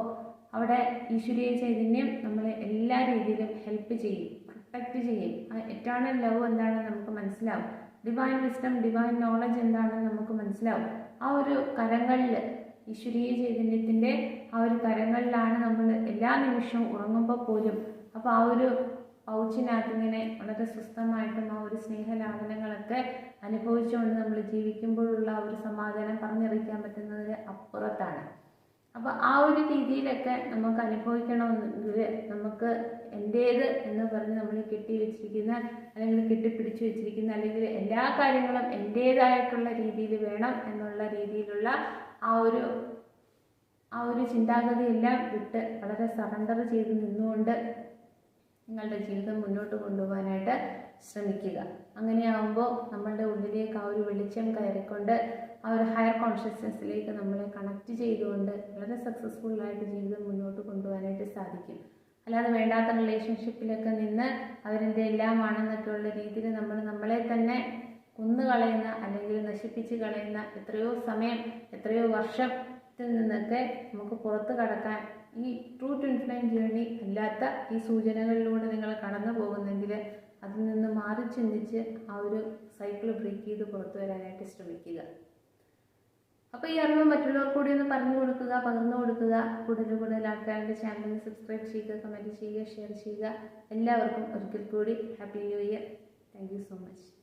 അവിടെ ഈശ്വരീയ ചൈതന്യം നമ്മളെ എല്ലാ രീതിയിലും ഹെൽപ്പ് ചെയ്യും, പ്രൊട്ടക്റ്റ് ചെയ്യും. ആ എറ്റേണൽ ലവ് എന്താണെന്ന് നമുക്ക് മനസ്സിലാവും. ഡിവൈൻ വിസ്ഡം, ഡിവൈൻ നോളജ് എന്താണെന്ന് നമുക്ക് മനസ്സിലാവും. ആ ഒരു കരങ്ങളിൽ, ഈശ്വരീയ ചൈതന്യത്തിൻ്റെ ആ ഒരു കരങ്ങളിലാണ് നമ്മൾ എല്ലാ നിമിഷവും ഉറങ്ങുമ്പോൾ പോലും. അപ്പോൾ ആ ഒരു പൗച്ചിനകത്ത് ഇങ്ങനെ വളരെ സ്വസ്ഥമായിട്ടും ആ ഒരു സ്നേഹലാളനങ്ങളൊക്കെ അനുഭവിച്ചുകൊണ്ട് നമ്മൾ ജീവിക്കുമ്പോഴുള്ള ആ ഒരു സമാധാനം പറഞ്ഞറിയിക്കാൻ പറ്റുന്നതിന് അപ്പുറത്താണ്. അപ്പോൾ ആ ഒരു രീതിയിലൊക്കെ നമുക്ക് അനുഭവിക്കണമെങ്കിൽ നമുക്ക് എൻ്റേത് എന്ന് പറഞ്ഞ് നമ്മൾ കെട്ടി വെച്ചിരിക്കുന്ന അല്ലെങ്കിൽ കെട്ടിപ്പിടിച്ചു വെച്ചിരിക്കുന്ന അല്ലെങ്കിൽ എല്ലാ കാര്യങ്ങളും എൻ്റേതായിട്ടുള്ള രീതിയിൽ വേണം എന്നുള്ള രീതിയിലുള്ള ആ ഒരു ചിന്താഗതിയെല്ലാം വിട്ട് വളരെ സറണ്ടർ ചെയ്ത് നിന്നുകൊണ്ട് നിങ്ങളുടെ ജീവിതം മുന്നോട്ട് കൊണ്ടുപോകാനായിട്ട് ശ്രമിക്കുക. അങ്ങനെയാകുമ്പോൾ നമ്മളുടെ ഉള്ളിലേക്ക് ആ ഒരു വെളിച്ചം കയറിക്കൊണ്ട് ആ ഒരു ഹയർ കോൺഷ്യസ്നെസ്സിലേക്ക് നമ്മളെ കണക്റ്റ് ചെയ്തുകൊണ്ട് വളരെ സക്സസ്ഫുള്ളായിട്ട് ജീവിതം മുന്നോട്ട് കൊണ്ടുപോകാനായിട്ട് സാധിക്കും. അല്ലാതെ വേണ്ടാത്ത റിലേഷൻഷിപ്പിലൊക്കെ നിന്ന് അവരെൻ്റെ എല്ലാമാണെന്നൊക്കെയുള്ള രീതിയിൽ നമ്മളെ തന്നെ കൊന്നുകളയുന്ന അല്ലെങ്കിൽ നശിപ്പിച്ച് കളയുന്ന എത്രയോ സമയം, എത്രയോ വർഷത്തിൽ നിന്നൊക്കെ നമുക്ക് പുറത്ത് കടക്കാൻ ഈ ട്രൂ ട്വിൻ ഫ്ലെയിം ജേർണി അല്ലാത്ത ഈ സൂചനകളിലൂടെ നിങ്ങൾ കടന്നു പോകുന്നെങ്കിൽ അതിൽ നിന്ന് മാറി ചിന്തിച്ച് ആ ഒരു സൈക്കിൾ ബ്രേക്ക് ചെയ്ത് പുറത്തു വരാനായിട്ട് ശ്രമിക്കുക. അപ്പോൾ ഈ അറിവ് മറ്റുള്ളവർക്ക് കൂടി ഒന്ന് പറഞ്ഞു കൊടുക്കുക, പകർന്നു കൊടുക്കുക. കൂടുതൽ ആൾക്കാരുടെ ചാനലിന് സബ്സ്ക്രൈബ് ചെയ്യുക, കമൻറ്റ് ചെയ്യുക, ഷെയർ ചെയ്യുക. എല്ലാവർക്കും ഒരിക്കൽ കൂടി happy new year. Thank you so much.